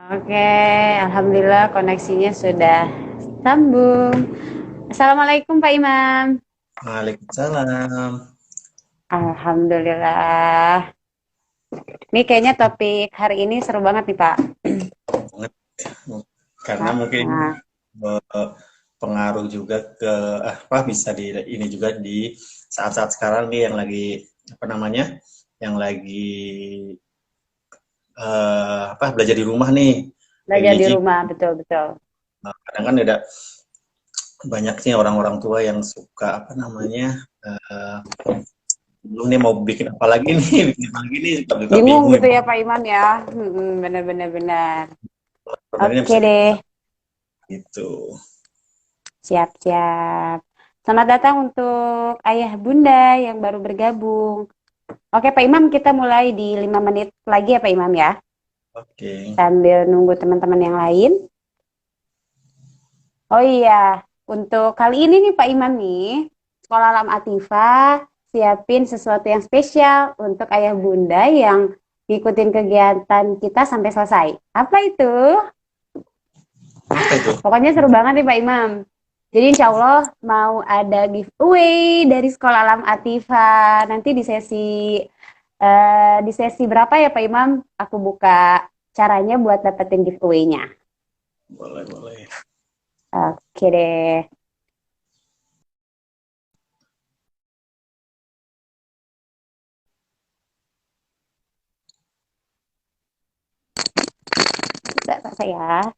Oke, alhamdulillah koneksinya sudah sambung. Assalamualaikum Pak Imam. Waalaikumsalam. Alhamdulillah. Ini kayaknya topik hari ini seru banget nih Pak. Banget. Karena mungkin Nah, eh, pengaruh juga ke apa bisa di ini juga di saat-saat sekarang nih yang lagi apa namanya yang lagi apa belajar di rumah nih belajar di PJJ. rumah, betul-betul. Nah, kadang kan ada banyaknya orang-orang tua yang suka apa namanya eh, belum nih mau bikin apa lagi nih bikin apa lagi nih suka Bingung bingung gitu ya Pak Imam ya. Bener-bener bener. sebenarnya Oke bisa deh, gitu. siap-siap. Selamat datang untuk ayah bunda yang baru bergabung. Oke Pak Imam, kita mulai di 5 menit lagi ya Pak Imam ya. Oke. Sambil nunggu teman-teman yang lain. Oh iya, untuk kali ini nih Pak Iman nih, Sekolah Alam Atifah siapin sesuatu yang spesial untuk ayah bunda yang ngikutin kegiatan kita sampai selesai. Apa itu? Apa itu? Pokoknya seru banget nih Pak Imam. Jadi insya Allah mau ada giveaway dari Sekolah Alam Atifah. Nanti di sesi berapa ya Pak Imam? Aku buka caranya buat dapetin giveaway-nya. Boleh, boleh. Oke deh. Bisa saya.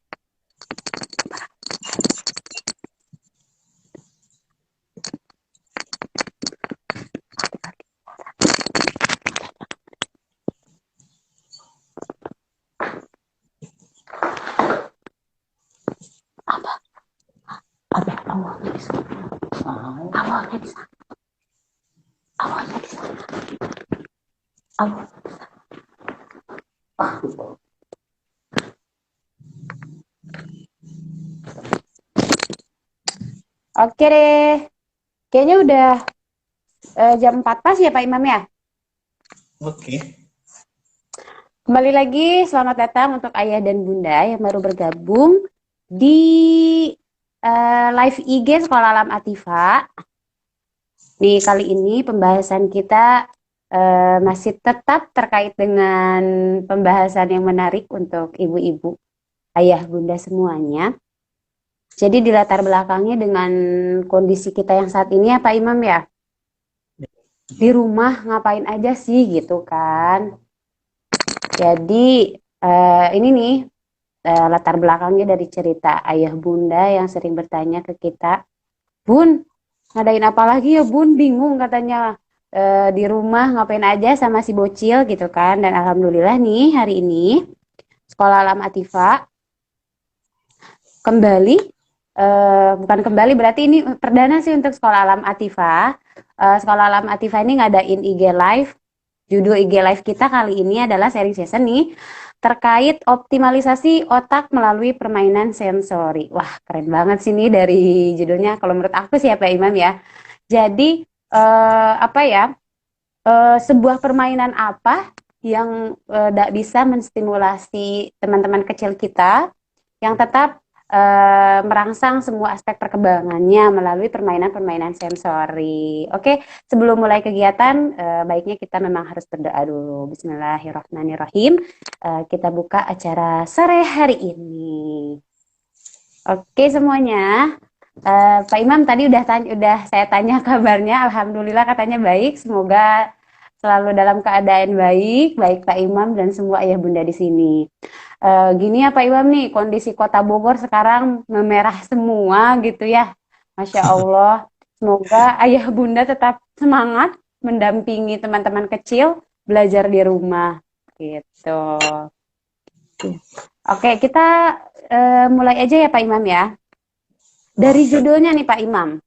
Awalnya di sana. Awalnya di sana. Awalnya di sana. Awal. Oke deh. Kayaknya udah jam 4 pas ya Pak Imam ya. Oke. Kembali lagi, selamat datang untuk ayah dan bunda yang baru bergabung di live IG Sekolah Alam Atifah. Nih kali ini pembahasan kita masih tetap terkait dengan pembahasan yang menarik untuk ibu-ibu, ayah bunda semuanya. Jadi di latar belakangnya dengan kondisi kita yang saat ini ya Pak Imam ya, di rumah ngapain aja sih gitu kan. Jadi ini nih latar belakangnya dari cerita ayah bunda yang sering bertanya ke kita, Bun, ngadain apa lagi ya Bun, bingung katanya di rumah ngapain aja sama si bocil gitu kan. Dan alhamdulillah nih hari ini Sekolah Alam Atifah kembali, bukan kembali berarti ini perdana sih untuk Sekolah Alam Atifah. Sekolah Alam Atifah ini ngadain IG Live. Judul IG Live kita kali ini adalah sharing session nih terkait optimalisasi otak melalui permainan sensori. Wah, keren banget sih nih dari judulnya. Kalau menurut aku sih ya Pak Imam ya. Jadi apa ya? Sebuah permainan apa yang tidak bisa menstimulasi teman-teman kecil kita yang tetap merangsang semua aspek perkembangannya melalui permainan-permainan sensori. Oke, sebelum mulai kegiatan, baiknya kita memang harus berdoa dulu. Bismillahirrahmanirrahim. Kita buka acara sore hari ini. Oke semuanya. Pak Imam tadi udah saya tanya kabarnya, alhamdulillah katanya baik. Semoga selalu dalam keadaan baik, baik Pak Imam dan semua ayah bunda di sini. Gini ya Pak Imam nih, kondisi Kota Bogor sekarang memerah semua gitu ya. Masya Allah. Semoga ayah bunda tetap semangat mendampingi teman-teman kecil belajar di rumah gitu. Oke, kita mulai aja ya Pak Imam ya. Dari Oke. judulnya nih Pak Imam.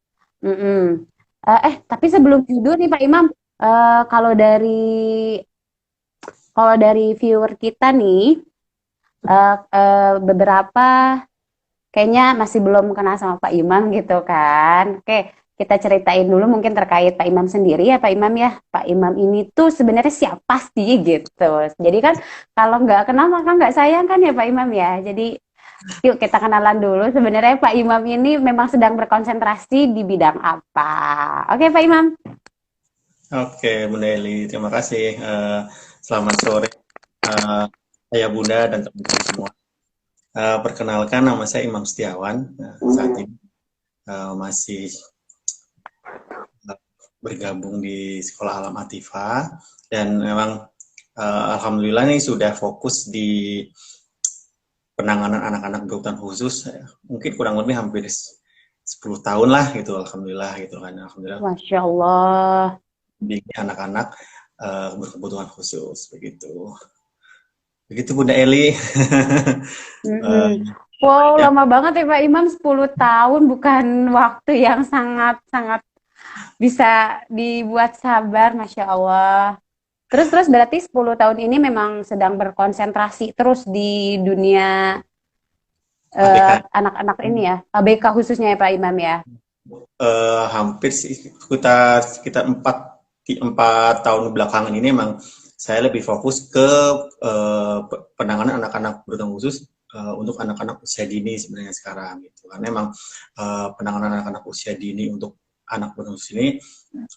Mm-mm. Tapi sebelum judul nih Pak Imam, eh, kalau dari kalau dari viewer kita nih, beberapa kayaknya masih belum kenal sama Pak Imam gitu kan. Oke, kita ceritain dulu mungkin terkait Pak Imam sendiri ya Pak Imam ya. Pak Imam ini tuh sebenarnya siapa sih gitu. Jadi kan kalau nggak kenal maka nggak sayang kan ya Pak Imam ya. Jadi yuk kita kenalan dulu. Sebenarnya Pak Imam ini memang sedang berkonsentrasi di bidang apa? Oke Pak Imam. Oke, Bunda Eli, terima kasih. Selamat sore, eh, Ayah Bunda dan teman-teman semua. Perkenalkan, nama saya Imam Setiawan. Saat ini masih bergabung di Sekolah Alam Atifah dan memang alhamdulillah nih sudah fokus di penanganan anak-anak berkebutuhan khusus. Mungkin kurang lebih hampir 10 tahun lah gitu, alhamdulillah gitu kan. Alhamdulillah Masya Allah. bimbing anak-anak berkebutuhan khusus begitu. Begitu Bunda Eli. Wow, Ya, lama banget ya Pak Imam, 10 tahun bukan waktu yang sangat-sangat bisa dibuat sabar, Masya Allah. Terus berarti 10 tahun ini memang sedang berkonsentrasi terus di dunia ABK anak-anak ini ya, ABK khususnya ya Pak Imam ya. hampir sih sekitar 4 tahun belakangan ini memang saya lebih fokus ke penanganan anak-anak berkebutuhan khusus untuk anak-anak usia dini sebenarnya sekarang gitu. Karena memang penanganan anak-anak usia dini untuk anak berkebutuhan khusus ini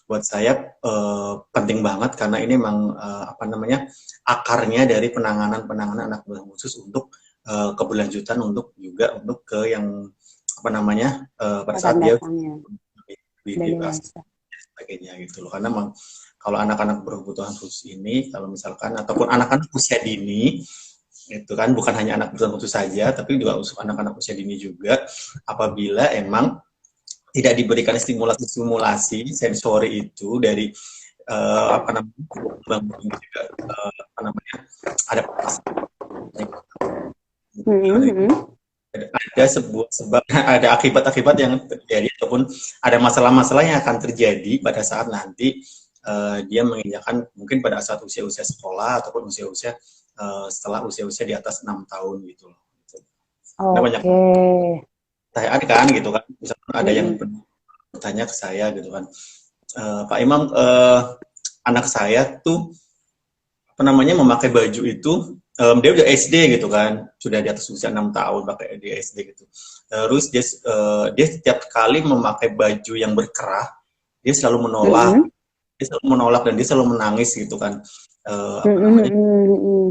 buat saya penting banget karena ini memang apa namanya akarnya dari penanganan anak berkebutuhan khusus untuk keberlanjutan untuk juga untuk ke yang apa namanya pada Akan saat dia datangnya udah bebas dewasa. dan sebagainya gitu loh karena memang kalau anak-anak berkebutuhan khusus ini kalau misalkan ataupun anak-anak usia dini itu kan bukan hanya anak berkebutuhan khusus saja tapi juga untuk anak-anak usia dini juga apabila emang tidak diberikan stimulasi sensori itu dari apa namanya juga apa namanya ada ada sebuah sebab ada akibat-akibat yang terjadi ataupun ada masalah-masalah yang akan terjadi pada saat nanti dia menginjakan mungkin pada saat usia-usia sekolah ataupun usia-usia setelah usia-usia di atas 6 tahun gitu loh. Nah, banyak Oke. pertanyaan kan gitu kan, misalkan ada yang Mm-mm. bertanya ke saya gitu kan, Pak Imam, anak saya tuh apa namanya memakai baju itu dia udah SD gitu kan sudah di atas usia 6 tahun pakai di SD gitu terus dia setiap kali memakai baju yang berkerah dia selalu menolak Mm-mm. dan dia selalu menangis gitu kan apa Mm-mm. namanya Mm-mm.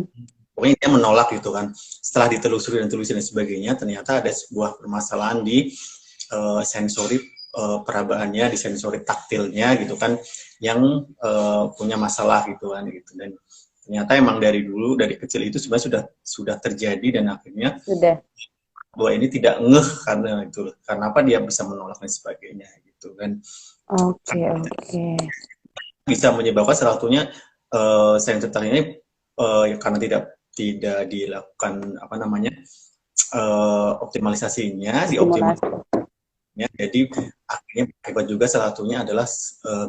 pokoknya dia menolak gitu kan setelah ditelusuri dan sebagainya ternyata ada sebuah permasalahan di sensori perabaannya di sensori taktilnya gitu kan yang punya masalah gitu kan gitu dan ternyata emang dari dulu dari kecil itu sebenarnya sudah terjadi dan akhirnya Sudah. bahwa ini tidak ngeh karena itu karena apa dia bisa menolak dan sebagainya gitu kan Oke, oke. bisa menyebabkan salah satunya sensor ini karena tidak dilakukan apa namanya optimalisasinya Stimulasi. jadi akhirnya akibat juga salah satunya adalah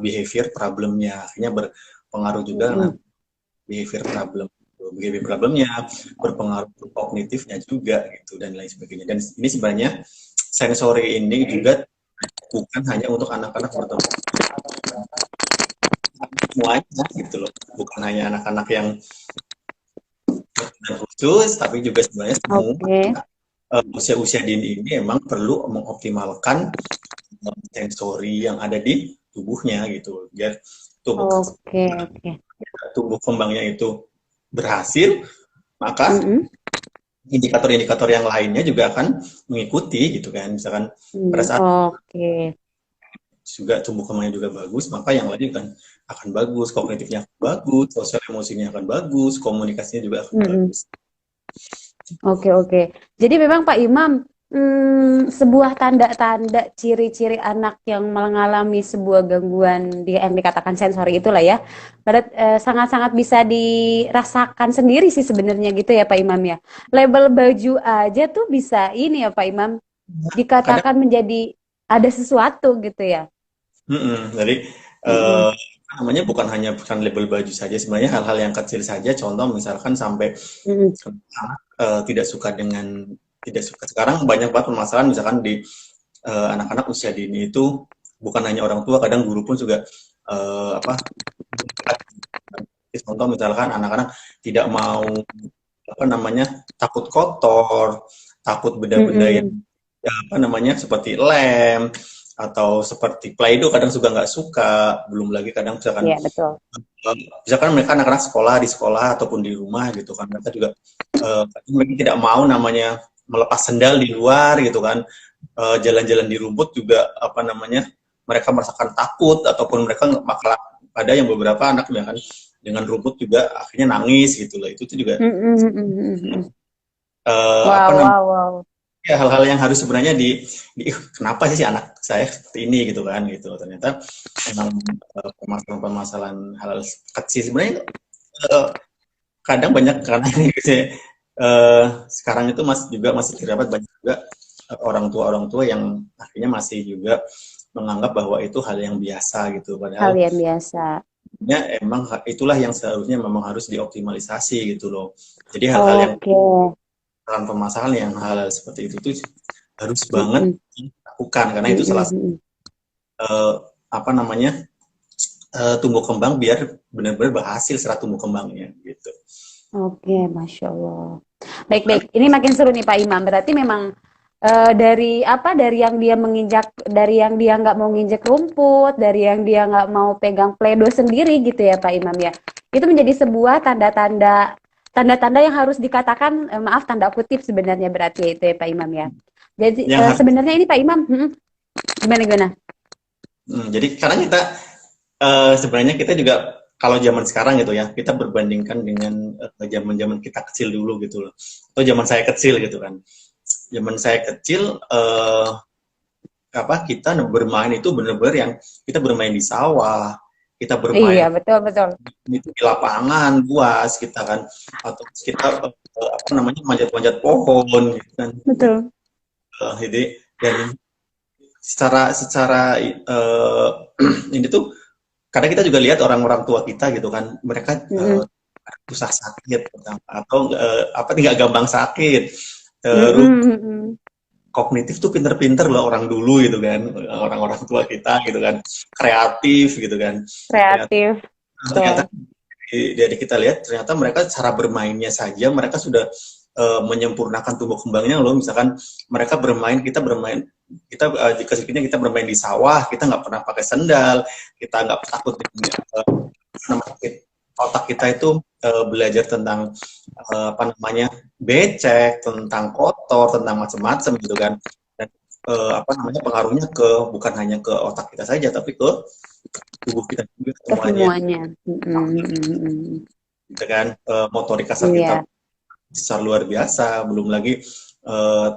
behavior problemnya akhirnya berpengaruh juga dengan Mm-mm. behavior problemnya berpengaruh ke kognitifnya juga gitu dan lain sebagainya dan ini sebenarnya sensori ini juga bukan hanya untuk anak-anak bertemu semuanya gitu loh bukan hanya anak-anak yang khusus tapi juga sebenarnya semua Oke. usia-usia dini ini emang perlu mengoptimalkan sensori yang ada di tubuhnya gitu biar tubuh Oke, oke. tumbuh kembangnya itu berhasil maka Mm-mm. indikator-indikator yang lainnya juga akan mengikuti gitu kan misalkan pada saat Oke. juga tumbuh kembangnya juga bagus maka yang lain kan akan bagus kognitifnya akan bagus sosial emosinya akan bagus komunikasinya juga akan Mm-mm. bagus. Oke, oke. Jadi memang Pak Imam, sebuah tanda-tanda ciri-ciri anak yang mengalami sebuah gangguan yang dikatakan sensori itulah ya, sangat-sangat bisa dirasakan sendiri sih sebenarnya gitu ya Pak Imam ya. Label baju aja tuh bisa ini ya Pak Imam, Kadang dikatakan menjadi ada sesuatu gitu ya. jadi Mm-mm. namanya bukan label baju saja sebenarnya hal-hal yang kecil saja contoh misalkan sampai Mm-mm. tidak suka sekarang banyak banget permasalahan misalkan di anak-anak usia dini itu bukan hanya orang tua, kadang guru pun juga apa, contoh misalkan anak-anak tidak mau apa namanya, takut kotor, takut benda-benda yang Mm-mm. apa namanya seperti lem atau seperti play-doh kadang juga nggak suka, belum lagi kadang misalkan Iya, betul. misalkan mereka anak-anak sekolah di sekolah ataupun di rumah gitu kan, mereka juga mereka tidak mau namanya melepas sendal di luar gitu kan. Jalan-jalan di rumput juga apa namanya, mereka merasakan takut ataupun mereka bakal ada yang beberapa anak ya kan dengan rumput juga akhirnya nangis gitu loh. Itu tuh juga Mm-mm, mm-mm, mm-mm. apa Wow, namanya wow, wow. ya, hal-hal yang harus sebenarnya kenapa sih anak saya seperti ini gitu kan gitu, ternyata memang permasalahan-permasalahan hal kecil sebenarnya eh, kadang banyak karena ini gitu ya. Sekarang itu masih terdapat banyak juga orang tua yang akhirnya masih juga menganggap bahwa itu hal yang biasa gitu, Hal padahal yang biasa. ya emang itulah yang seharusnya memang harus dioptimalisasi gitu loh. Jadi hal-hal yang Oke. permasalahan yang hal seperti itu tuh harus banget Mm-mm, dilakukan karena itu mm-mm, salah satu mm-mm. apa namanya tumbuh kembang biar benar-benar berhasil secara tumbuh kembangnya gitu. Oke, Masya Allah. Baik-baik. Ini makin seru nih Pak Imam. Berarti memang dari apa? Dari yang dia nggak mau nginjek rumput, dari yang dia nggak mau pegang pledo sendiri gitu ya Pak Imam ya. Itu menjadi sebuah tanda-tanda yang harus dikatakan, maaf tanda kutip sebenarnya berarti itu ya Pak Imam ya. Jadi Yang harus sebenarnya ini Pak Imam, gimana gimana? jadi karena kita sebenarnya kita juga kalau zaman sekarang gitu ya, kita berbandingkan dengan zaman-zaman kita kecil dulu gitu loh. Atau zaman saya kecil gitu kan. Zaman saya kecil apa kita bermain itu benar-benar yang kita bermain di sawah, kita Iya, bermain betul betul. itu di lapangan luas kita kan, atau kita apa namanya manjat-manjat pohon gitu kan. Betul. Jadi dan secara secara ini tuh kadang kita juga lihat orang-orang tua kita gitu kan, mereka Mm-mm. susah sakit atau apa nggak gampang sakit, terus Mm-mm, mm-mm. kognitif tuh pinter-pinter loh orang dulu gitu kan, orang-orang tua kita gitu kan, kreatif gitu kan, ternyata, Kreatif. ternyata Betul. dari kita lihat ternyata mereka cara bermainnya saja mereka sudah menyempurnakan tumbuh kembangnya loh. Misalkan mereka bermain, kita bermain, kita di kesikitnya kita bermain di sawah, kita nggak pernah pakai sendal, kita nggak takut otak kita itu belajar tentang apa namanya becek, tentang kotor, tentang macam-macam gitu kan. Dan apa namanya pengaruhnya ke bukan hanya ke otak kita saja, tapi ke tubuh kita juga semuanya, Kesemuanya. Mm-mm, mm-mm. gitu kan. Motorik kasar kita Iya. besar luar biasa, belum lagi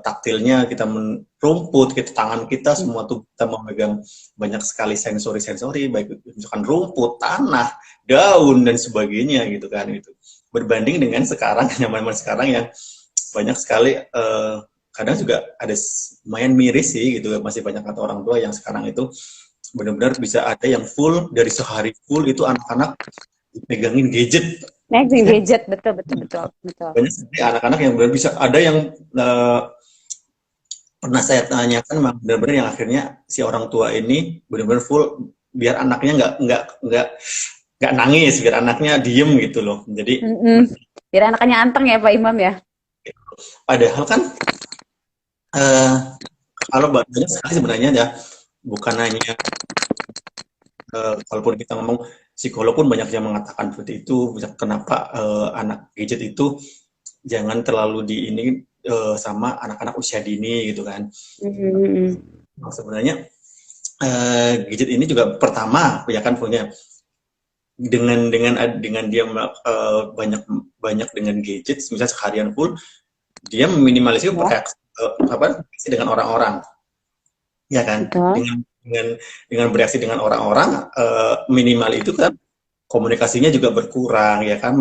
taktilnya kita rumput, kita tangan kita semua tuh kita memegang banyak sekali sensori-sensori, baik misalkan rumput, tanah, daun dan sebagainya gitu kan itu. Berbanding dengan sekarang zaman sekarang yang banyak sekali kadang juga ada lumayan miris sih gitu, masih banyak kata orang tua yang sekarang itu benar-benar bisa ada yang full dari sehari full itu anak-anak pegangin gadget. Next gadget, betul betul betul betul. Banyak sekali anak-anak yang benar bisa ada yang pernah saya tanyakan benar-benar yang akhirnya si orang tua ini benar-benar full biar anaknya nggak nangis, biar anaknya diem gitu loh. Jadi Mm-mm. Biar anaknya anteng ya Pak Imam ya. padahal kan eh, kalau banyak sekali sebenarnya ya, bukan hanya kalaupun kita ngomong psikolog pun banyak yang mengatakan seperti itu. Kenapa anak gadget itu jangan terlalu di ini sama anak-anak usia dini gitu kan. Mm-mm. Nah, sebenarnya gadget ini juga pertama ya kan punya dengan dia banyak banyak dengan gadget misalnya seharian full dia meminimalisir Ya, apa dengan orang-orang ya kan, betul. dengan bereaksi dengan orang-orang minimal itu kan komunikasinya juga berkurang ya kan,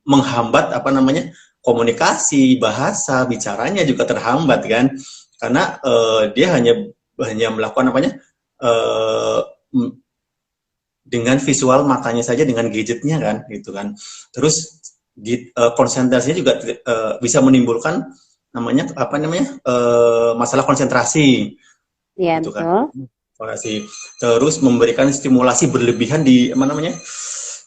menghambat apa namanya komunikasi bahasa bicaranya juga terhambat kan, karena dia hanya melakukan apanya uh, dengan visual matanya saja dengan gadgetnya kan gitu kan, terus konsentrasinya juga bisa menimbulkan namanya apa namanya masalah konsentrasi Iya, gitu kan. betul. eksplorasi. Terus memberikan stimulasi berlebihan di apa namanya?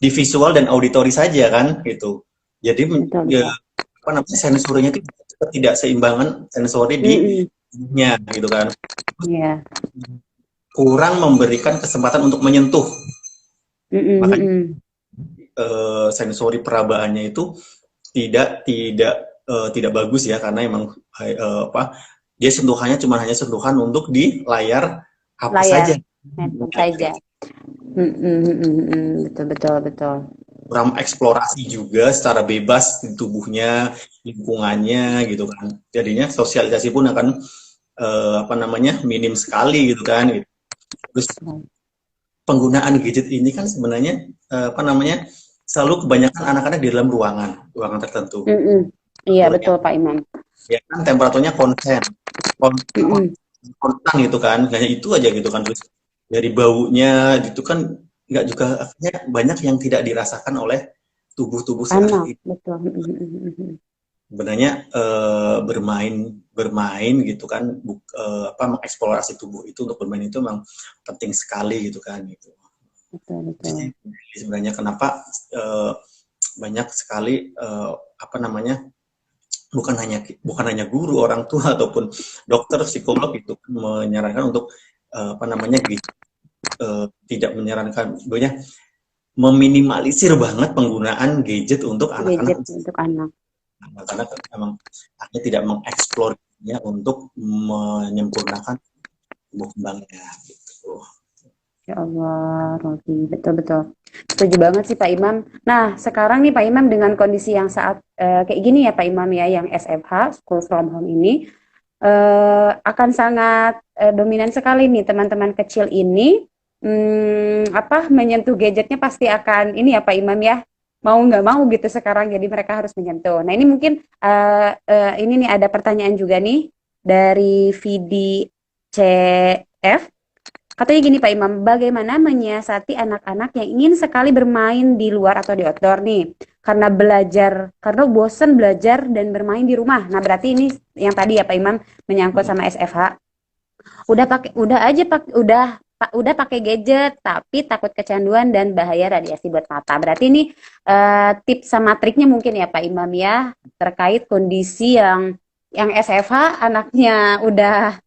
Di visual dan auditori saja kan gitu. Jadi betul ya, betul. apa namanya sensorinya itu tidak seimbangan sensori di Mm-mm. nya gitu kan. Iya. Kurang memberikan kesempatan untuk menyentuh. Mm-mm, Makanya mm-mm. sensori perabaannya itu tidak bagus ya karena emang apa dia sentuhannya cuma hanya sentuhan untuk di layar HP saja. Layar handphone saja. Mm-mm, mm-mm, mm-mm. Betul betul betul. Kurang eksplorasi juga secara bebas di tubuhnya, lingkungannya gitu kan. Jadinya sosialisasi pun akan apa namanya minim sekali gitu kan. Gitu. Terus penggunaan gadget ini kan sebenarnya apa namanya selalu kebanyakan anak-anak di dalam ruangan tertentu. Mm-mm. Iya betul Pak Imam. Ya kan temperaturnya Mm-mm. konstan gitu kan, hanya itu aja gitu kan. Terus dari baunya gitu kan nggak juga akhirnya banyak yang tidak dirasakan oleh tubuh-tubuh sekarang Anak ini. betul. Mm-mm, mm-mm. Sebenarnya bermain gitu kan apa mengeksplorasi tubuh itu untuk bermain itu memang penting sekali gitu kan gitu. Betul betul. Jadi sebenarnya kenapa banyak sekali apa namanya bukan hanya guru orang tua ataupun dokter psikolog itu menyarankan untuk apa namanya tidak menyarankan banyak meminimalisir banget penggunaan gadget untuk Gadget anak-anak untuk anak. karena memang akhirnya tidak mengeksplornya untuk menyempurnakan tumbuh kembangnya gitu. Ya Allah, Robi, betul-betul. Setuju banget sih Pak Imam. Nah, sekarang nih Pak Imam dengan kondisi yang saat kayak gini ya Pak Imam ya, yang SFH, School from Home ini, akan sangat dominan sekali nih teman-teman kecil ini, apa, menyentuh gadgetnya pasti akan, ini ya Pak Imam ya, mau nggak mau gitu sekarang, jadi mereka harus menyentuh. Nah, ini mungkin, ini nih ada pertanyaan juga nih, dari VDCF. Katanya gini Pak Imam, bagaimana menyiasati anak-anak yang ingin sekali bermain di luar atau di outdoor nih? Karena bosan belajar dan bermain di rumah. Nah, berarti ini yang tadi ya Pak Imam menyangkut sama SFH. Udah pakai gadget tapi takut kecanduan dan bahaya radiasi buat mata. Berarti ini tips sama triknya mungkin ya Pak Imam ya terkait kondisi yang SFH anaknya udah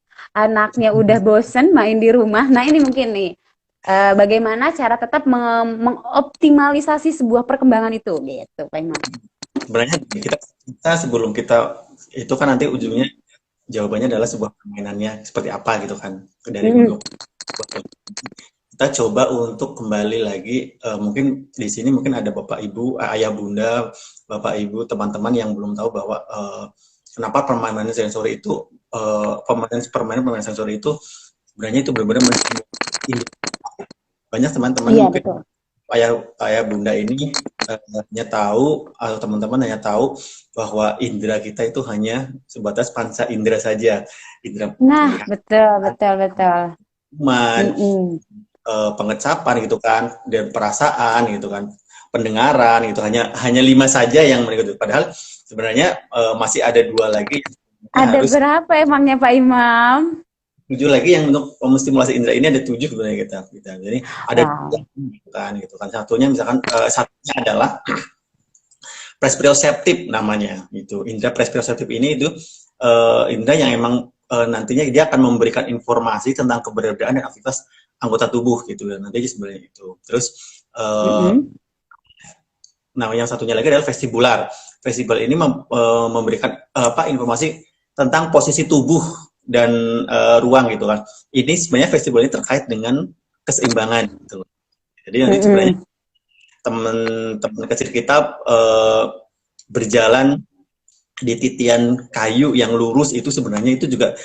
bosen main di rumah. Nah, ini mungkin nih bagaimana cara tetap mengoptimalisasi sebuah perkembangan itu gitu Pak Imam. Sebenarnya kita sebelum kita itu kan nanti ujungnya jawabannya adalah sebuah permainannya seperti apa gitu kan dari Mm-mm. kita coba untuk kembali lagi mungkin di sini mungkin ada bapak ibu ayah bunda bapak ibu teman-teman yang belum tahu bahwa kenapa permainan sensori itu permainan sensori itu sebenarnya itu benar-benar banyak teman-teman Iya mungkin betul. ayah bunda ini hanya tahu atau teman-teman hanya tahu bahwa indera kita itu hanya sebatas panca indera saja, indera Nah, penglihatan, betul betul betul. Mm-mm. pengecapan gitu kan, dan perasaan gitu kan, pendengaran gitu hanya 5 saja yang mereka itu. Padahal sebenarnya masih ada 2 lagi yang Ada harus berapa emangnya Pak Imam? 7 lagi yang untuk memstimulasi indera ini ada 7 sebenarnya kita. Jadi ada 2 Wow. gitu kan. Satunya misalkan satunya adalah presproceptif namanya itu. Indera presproceptif ini itu indera yang emang nantinya dia akan memberikan informasi tentang keberadaan dan aktivitas anggota tubuh gitu dan nanti sebenarnya itu. Terus Mm-mm. nah yang satunya lagi adalah vestibular. Vestibular ini memberikan apa informasi tentang posisi tubuh dan ruang gitu kan. Ini sebenarnya vestibular ini terkait dengan keseimbangan gitu. Jadi nanti sebenarnya Mm-mm. teman-teman kecil kita berjalan di titian kayu yang lurus itu sebenarnya itu juga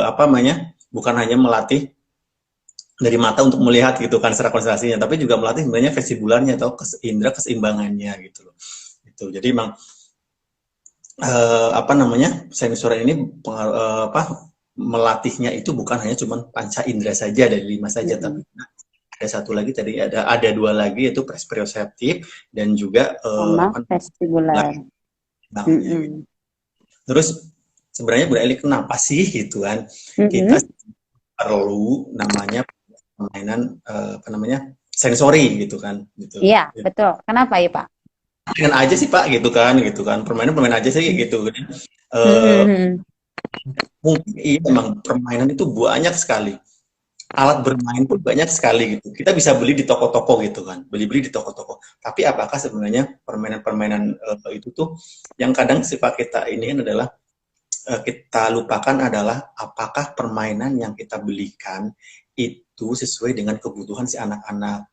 apa namanya bukan hanya melatih dari mata untuk melihat gitu kan secara konsentrasinya tapi juga melatih sebenarnya vestibularnya atau indera keseimbangannya gitu loh itu jadi memang apa namanya sensor ini apa melatihnya itu bukan hanya cuma panca indera saja dari 5 saja Mm-mm. tapi ada satu lagi tadi ada 2 lagi yaitu presproceptif dan juga Sama apa vestibular. namanya gitu. Mm-mm. Terus sebenarnya Bu Eli kenapa sih gitu kan kita Mm-mm. perlu namanya permainan apa namanya sensori gitu kan gitu. Iya, betul. Kenapa ya, Pak? Permainan aja sih Pak gitu kan permainan aja sih gitu kan. Eh, Hmm. mungkin iya memang permainan itu banyak sekali, alat bermain pun banyak sekali gitu. Kita bisa beli di toko-toko gitu kan, beli-beli di toko-toko. Tapi apakah sebenarnya permainan-permainan itu tuh yang kadang sifat kita ini kan adalah kita lupakan adalah apakah permainan yang kita belikan itu sesuai dengan kebutuhan si anak-anak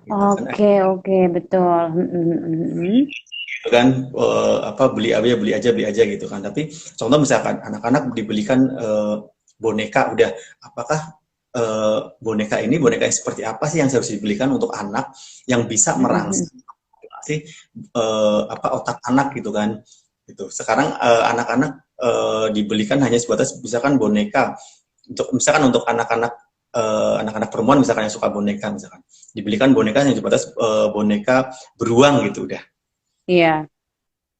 gitu kan. Oke, oke, betul. Gitu kan apa beli aja gitu kan. Tapi contoh misalkan anak-anak dibelikan boneka udah apakah boneka ini boneka yang seperti apa sih yang harus dibelikan untuk anak yang bisa merangsang sih apa otak anak gitu kan gitu sekarang anak-anak dibelikan hanya sebatas misalkan boneka untuk misalkan untuk anak-anak anak-anak perempuan misalkan yang suka boneka misalkan dibelikan boneka yang sebatas boneka beruang gitu udah Iya,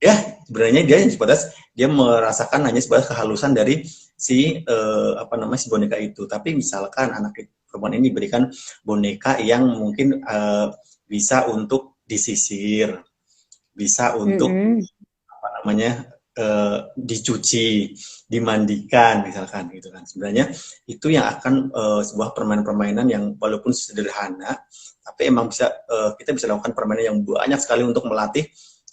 ya sebenarnya dia yang sebatas dia merasakan hanya sebatas kehalusan dari si apa namanya si boneka itu tapi misalkan anak perempuan ini diberikan boneka yang mungkin bisa untuk disisir bisa untuk apa namanya dicuci dimandikan misalkan gitu kan sebenarnya itu yang akan sebuah permainan-permainan yang walaupun sederhana tapi emang bisa kita bisa lakukan permainan yang banyak sekali untuk melatih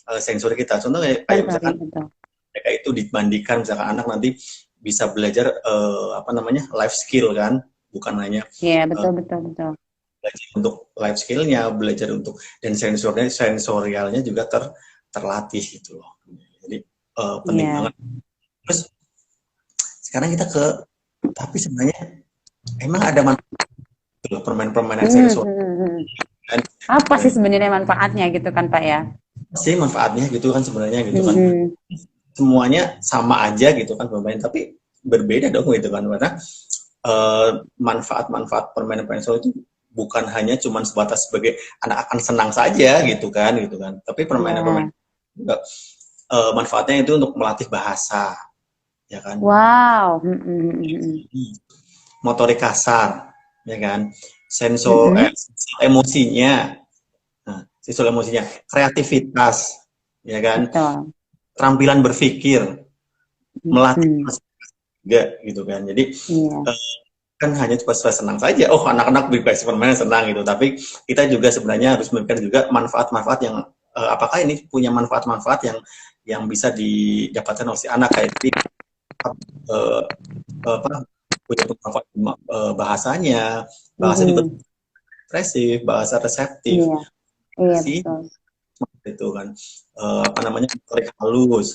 sensori kita. Contoh kayak misalkan betul. mereka itu dimandikan, misalkan anak nanti bisa belajar apa namanya life skill kan, bukan hanya Iya, uh, betul, betul, betul. belajar untuk life skillnya, belajar untuk dan sensorialnya juga terlatih gitu loh. Jadi penting Iya. banget. Terus sekarang kita ke tapi sebenarnya emang ada manfaat permainan-permainan Hmm, sensori hmm, hmm. kan? Apa sih sebenarnya manfaatnya gitu kan, Pak ya? Sih manfaatnya gitu kan sebenarnya gitu kan Hmm, semuanya sama aja gitu kan bermain tapi berbeda dong gitu kan karena manfaat-manfaat permainan pensel itu bukan hanya cuman sebatas sebagai anak akan senang saja gitu kan tapi permainan-permainan iya. juga manfaatnya itu untuk melatih bahasa ya kan Wow. motorik kasar ya kan Hmm. sensor emosinya nah, sensor emosinya kreativitas ya kan Betul. keterampilan berpikir melatih Hmm. juga gitu kan jadi Iya. kan hanya cuma senang saja oh anak-anak bebas permainan senang gitu tapi kita juga sebenarnya harus memikirkan juga manfaat-manfaat yang apakah ini punya manfaat-manfaat yang bisa didapatkan oleh si anak kayak tadi apa punya manfaat bahasanya bahasa juga Hmm. ekspresif bahasa reseptif Iya. Iya, sih betul. itu kan apa namanya motorik halus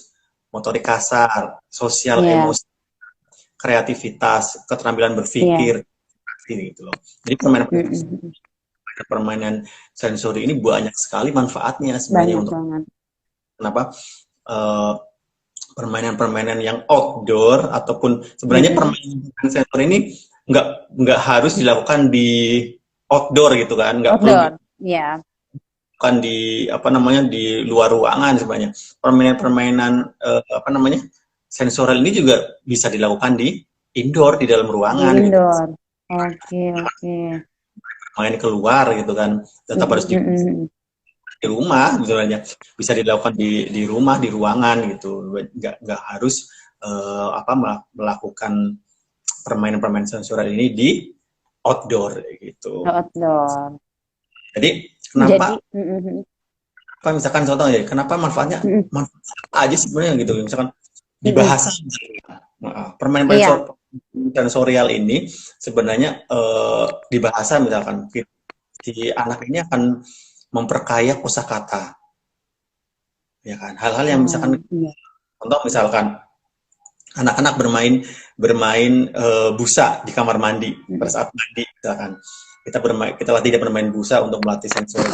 motorik kasar sosial Iya. emosi kreativitas keterampilan Iya. berpikir gitu loh jadi permainan Hmm. permainan sensori ini banyak sekali manfaatnya sebenarnya Banyak untuk banget. kenapa uh, permainan-permainan yang outdoor ataupun sebenarnya Hmm. permainan sensori ini nggak harus dilakukan di outdoor gitu kan nggak perlu Outdoor. Iya. bukan di apa namanya di luar ruangan sebenarnya permainan-permainan apa namanya sensorial ini juga bisa dilakukan di indoor di dalam Di ruangan gitu indoor. Oke, oke. main keluar gitu kan tetap harus Hmm. di rumah sebenarnya bisa dilakukan di rumah di ruangan gitu nggak harus apa melakukan permainan-permainan sensorial ini di outdoor gitu Outdoor. jadi Jadi, kenapa apa misalkan contoh ya kenapa manfaat aja sebenarnya gitu misalkan di bahasa iya, permainan sensorial ini sebenarnya di bahasa misalkan si anak ini akan memperkaya kosakata ya kan hal-hal yang misalkan iya. contoh misalkan anak-anak bermain bermain busa di kamar mandi pada saat mandi misalkan kita latih dia bermain busa untuk melatih sensor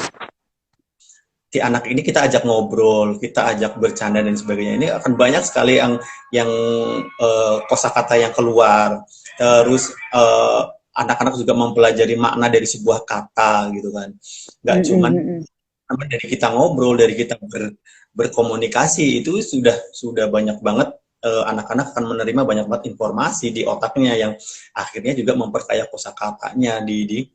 si anak ini kita ajak ngobrol kita ajak bercanda dan sebagainya ini akan banyak sekali yang kosakata yang keluar terus anak-anak juga mempelajari makna dari sebuah kata gitu kan nggak cuman dari kita ngobrol dari kita berkomunikasi itu sudah banyak banget anak-anak akan menerima banyak banget informasi di otaknya yang akhirnya juga memperkaya kosakatanya di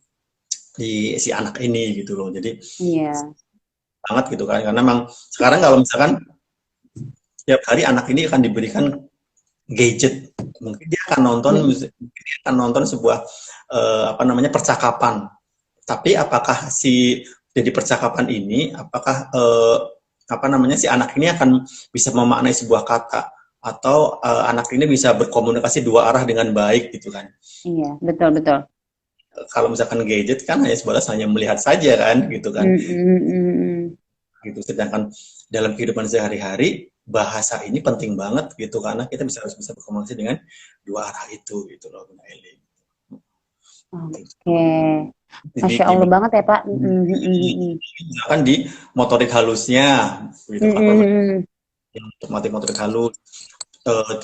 si anak ini gitu loh. Jadi Iya. banget gitu kan, karena memang sekarang kalau misalkan tiap hari anak ini akan diberikan gadget, mungkin dia akan nonton Mm. mungkin dia akan nonton sebuah apa namanya percakapan, tapi apakah si jadi percakapan ini apakah apa namanya si anak ini akan bisa memaknai sebuah kata atau anak ini bisa berkomunikasi dua arah dengan baik gitu kan. Iya, betul betul. Kalau misalkan gadget kan hanya sebatas hanya melihat saja kan gitu kan. Mm, mm, mm, mm. Gitu. Sedangkan dalam kehidupan sehari-hari bahasa ini penting banget gitu karena kita harus bisa berkomunikasi dengan dua arah itu gitu loh Bunda Eli. Oke. Jadi Masya Allah banget ya Pak. Mm, mm, mm, mm. misalkan di motorik halusnya gitu Mm, apa mm, mm. untuk motorik halus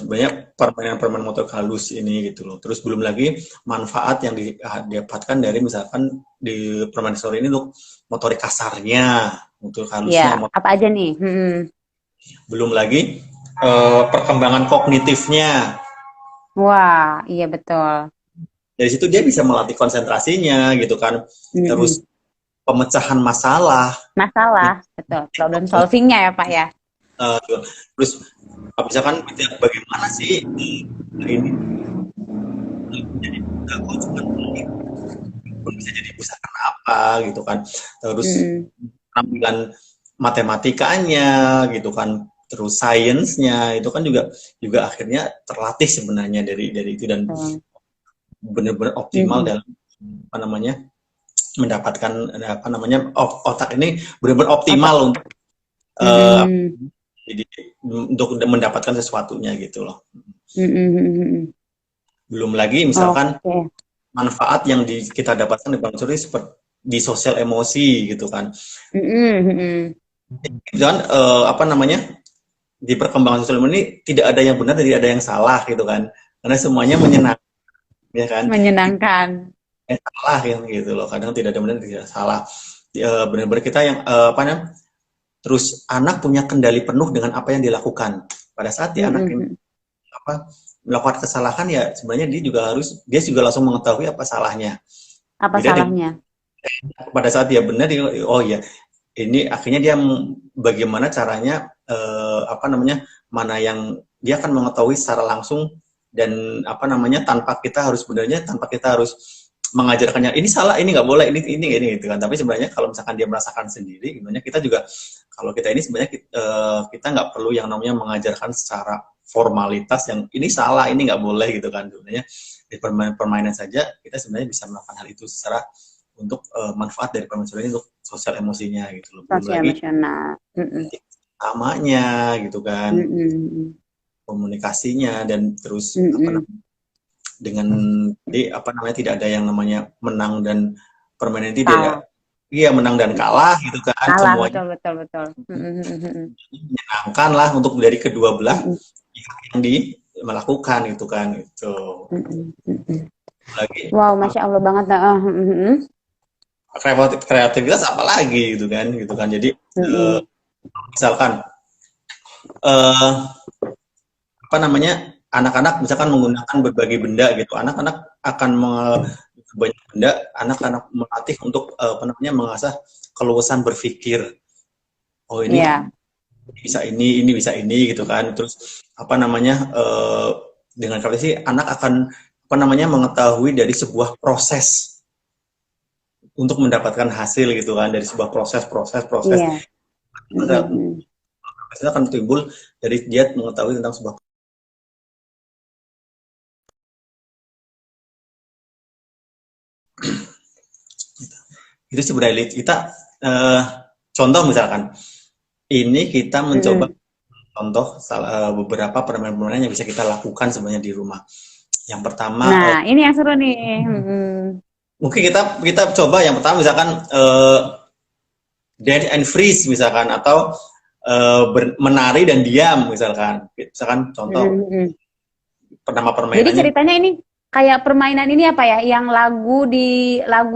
banyak permainan-permainan motorik halus ini gitu loh. Terus belum dapatkan manfaat yang didapatkan dari misalkan di permainan sore ini untuk motorik kasarnya, motorik halusnya, Ya, apa aja nih? belum lagi perkembangan kognitifnya. Wah, iya betul. Dari situ dia bisa melatih konsentrasinya gitu kan. Mm, mm. Terus pemecahan masalah. Masalah, betul. Problem solvingnya ya Pak ya. Terus misalkan bagaimana sih ini jadi bisa jadi usaha apa gitu kan. Terus penampilan matematikanya gitu kan, terus sainsnya itu kan juga akhirnya terlatih sebenarnya dari itu dan benar-benar optimal dalam apa namanya mendapatkan apa namanya otak ini benar-benar optimal untuk jadi untuk mendapatkan sesuatunya gitu loh. Belum lagi misalkan manfaat yang kita dapatkan di Bang Suri seperti di sosial emosi gitu kan. Dan apa namanya di perkembangan sosial ini tidak ada yang benar, tidak ada yang salah gitu kan. Karena semuanya menyenangkan, ya kan? Menyenangkan. Yang salah yang gitu loh. Kadang tidak ada benar, tidak salah. Benar-benar kita yang apa namanya? Terus anak punya kendali penuh dengan apa yang dilakukan. Pada saat anak ini apa melakukan kesalahan ya sebenarnya dia juga langsung mengetahui apa salahnya. Apa salahnya? Pada saat dia benar, oh ya ini akhirnya dia bagaimana caranya apa namanya mana yang dia akan mengetahui secara langsung dan apa namanya tanpa kita harus mengajarkannya ini salah, ini nggak boleh, ini gitu kan. Tapi sebenarnya kalau misalkan dia merasakan sendiri, gimana kita juga kalau kita ini sebenarnya kita nggak perlu yang namanya mengajarkan secara formalitas yang ini salah, ini nggak boleh gitu kan. Sebenarnya di permainan saja kita sebenarnya bisa melakukan hal itu secara untuk manfaat dari permainan ini untuk sosial emosinya gitu loh. Belum lagi samanya gitu kan, komunikasinya dan terus apa namanya dengan apa namanya tidak ada yang namanya menang dan permainan itu tidak iya menang dan kalah gitu kan, semuanya betul. menyenangkan lah untuk dari kedua belah pihak yang melakukan gitu kan itu. Lagi wow masya Allah banget kreativitas apa lagi gitu kan jadi misalkan apa namanya anak-anak misalkan menggunakan berbagai benda gitu, anak-anak akan banyak benda, anak-anak melatih untuk apa namanya mengasah keluasan berpikir. Oh ini bisa ini bisa ini gitu kan. Terus apa namanya dengan kali sih anak akan apa namanya mengetahui dari sebuah proses untuk mendapatkan hasil gitu kan, dari sebuah proses. Hasilnya akan timbul dari dia mengetahui tentang sebuah itu sebenarnya kita contoh misalkan ini kita mencoba contoh beberapa permainan-permainan yang bisa kita lakukan sebenarnya di rumah. Yang pertama ini yang seru nih mungkin kita coba yang pertama misalkan dance and freeze misalkan atau menari dan diam misalkan contoh pertama permainannya. Jadi ceritanya ini kayak permainan ini apa ya, yang lagu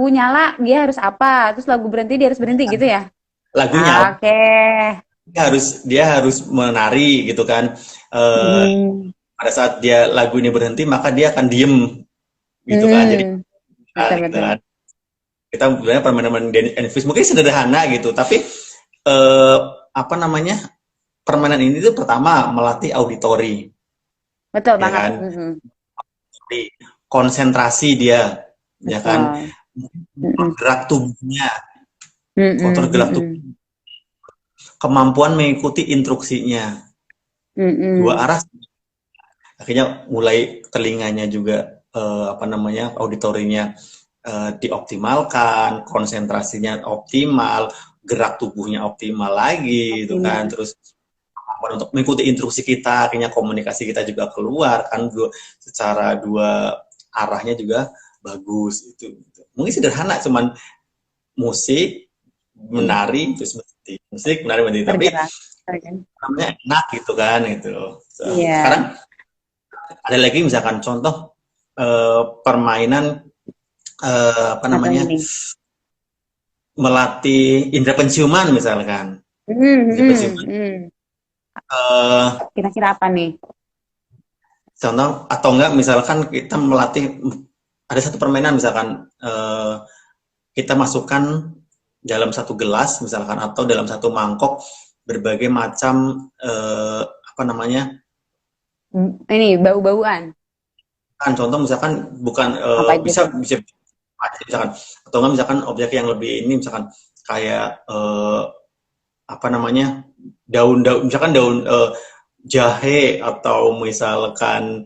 nyala dia harus apa, terus lagu berhenti dia harus berhenti gitu ya? Lagunya. Oke. dia harus menari gitu kan. Eh, Mm-mm. pada saat dia lagu ini berhenti maka dia akan diem gitu kan. Jadi Mm-mm. Betul gitu betul. kan. Kita sebenarnya permainan Envis mungkin sederhana gitu, tapi eh, apa namanya, permainan ini tuh pertama melatih auditori, Betul ya banget. kan, Mm-mm. konsentrasi dia, ya kan, Betul. Mm-mm. gerak tubuhnya, kontrol Mm-mm. gerak tubuh, Mm-mm. kemampuan mengikuti instruksinya, dua Mm-mm. arah, akhirnya mulai telinganya juga apa namanya, auditorinya dioptimalkan, konsentrasinya optimal, gerak tubuhnya optimal lagi, gitu kan, Optimal. terus untuk mengikuti instruksi kita, akhirnya komunikasi kita juga keluar kan, secara dua arahnya juga bagus itu. Mungkin sederhana, cuman musik, Mm. menari, terus musik, menari, berhenti, tapi Bergerak. Kan? namanya enak gitu kan gitu. Iya. Sekarang ada lagi misalkan contoh permainan apa Atau namanya, ini. melatih indera penciuman misalkan. Mm-mm. Indera penciuman Mm-mm. eh, Kira-kira apa nih? contoh atau enggak misalkan kita melatih, ada satu permainan misalkan kita masukkan dalam satu gelas misalkan atau dalam satu mangkok berbagai macam apa namanya, Ini bau-bauan. kan contoh misalkan bukan Apa aja bisa tuh? bisa misalkan, atau enggak misalkan objek yang lebih ini misalkan kayak apa namanya, daun-daun misalkan daun jahe atau misalkan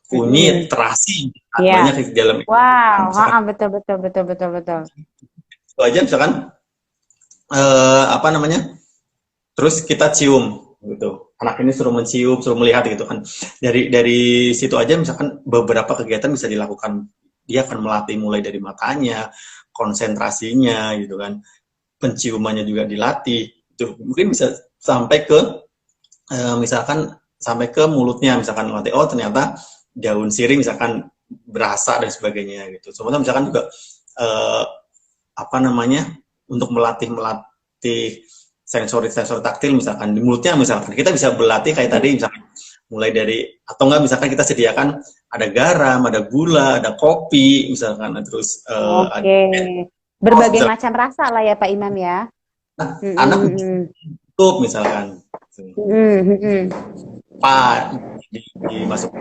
kunyit Mm-mm. terasi Iya. banyak di dalam itu. Wow. Nah, misalkan Ha-ha, betul betul betul betul betul. itu aja misalkan apa namanya, terus kita cium gitu, anak ini suruh mencium, suruh melihat gitu kan, dari situ aja misalkan beberapa kegiatan bisa dilakukan, dia akan melatih mulai dari matanya, konsentrasinya gitu kan, penciumannya juga dilatih itu, mungkin bisa sampai ke misalkan sampai ke mulutnya, misalkan melatih oh ternyata daun sirih misalkan berasa dan sebagainya gitu. Sementara misalkan juga eh, apa namanya, untuk melatih melatih sensori sensor taktil misalkan di mulutnya, misalkan kita bisa berlatih kayak tadi misalkan mulai dari, atau enggak misalkan kita sediakan ada garam, ada gula, ada kopi misalkan, terus Oke. ada saus Berbagai misalkan, macam rasa lah ya Pak Imam ya. anak Mm-mm. tutup misalkan, Mm-mm. Mm-mm. pak dimasuk,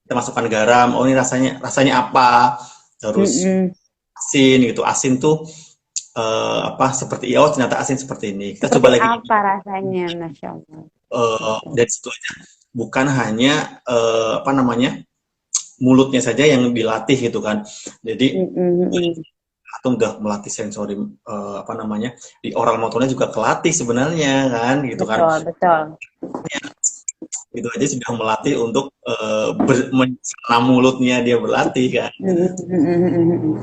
kita masukkan garam, oh ini rasanya rasanya apa, terus Mm-mm. asin gitu, asin tuh apa seperti, oh ternyata asin seperti ini, kita Seperti coba lagi apa rasanya, Masya Allah. Betul. dari situ aja, bukan hanya apa namanya, mulutnya saja yang dilatih gitu kan, jadi Mm-mm. Mm-mm. atau udah melatih sensori apa namanya, di oral motornya juga kelatih sebenarnya kan gitu kan, Betul, betul. itu aja sudah melatih untuk mulutnya dia berlatih kan, Mm-mm. Mm-mm.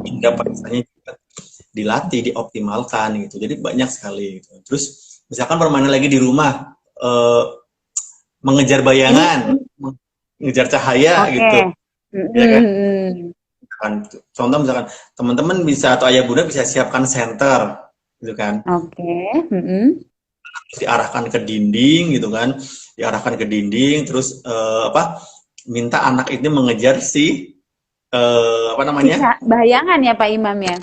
indera perasanya juga dilatih, dioptimalkan gitu. Jadi banyak sekali gitu. Terus misalkan permainan lagi di rumah, mengejar Ini, bayangan, mengejar cahaya oke. gitu, ya kan? Mm-mm. Kan contoh misalkan teman-teman bisa atau ayah bunda bisa siapkan senter gitu kan, Oke. Mm-mm. terus diarahkan ke dinding gitu kan, diarahkan ke dinding, terus apa, minta anak ini mengejar si apa namanya, Sisa bayangan ya Pak Imam ya.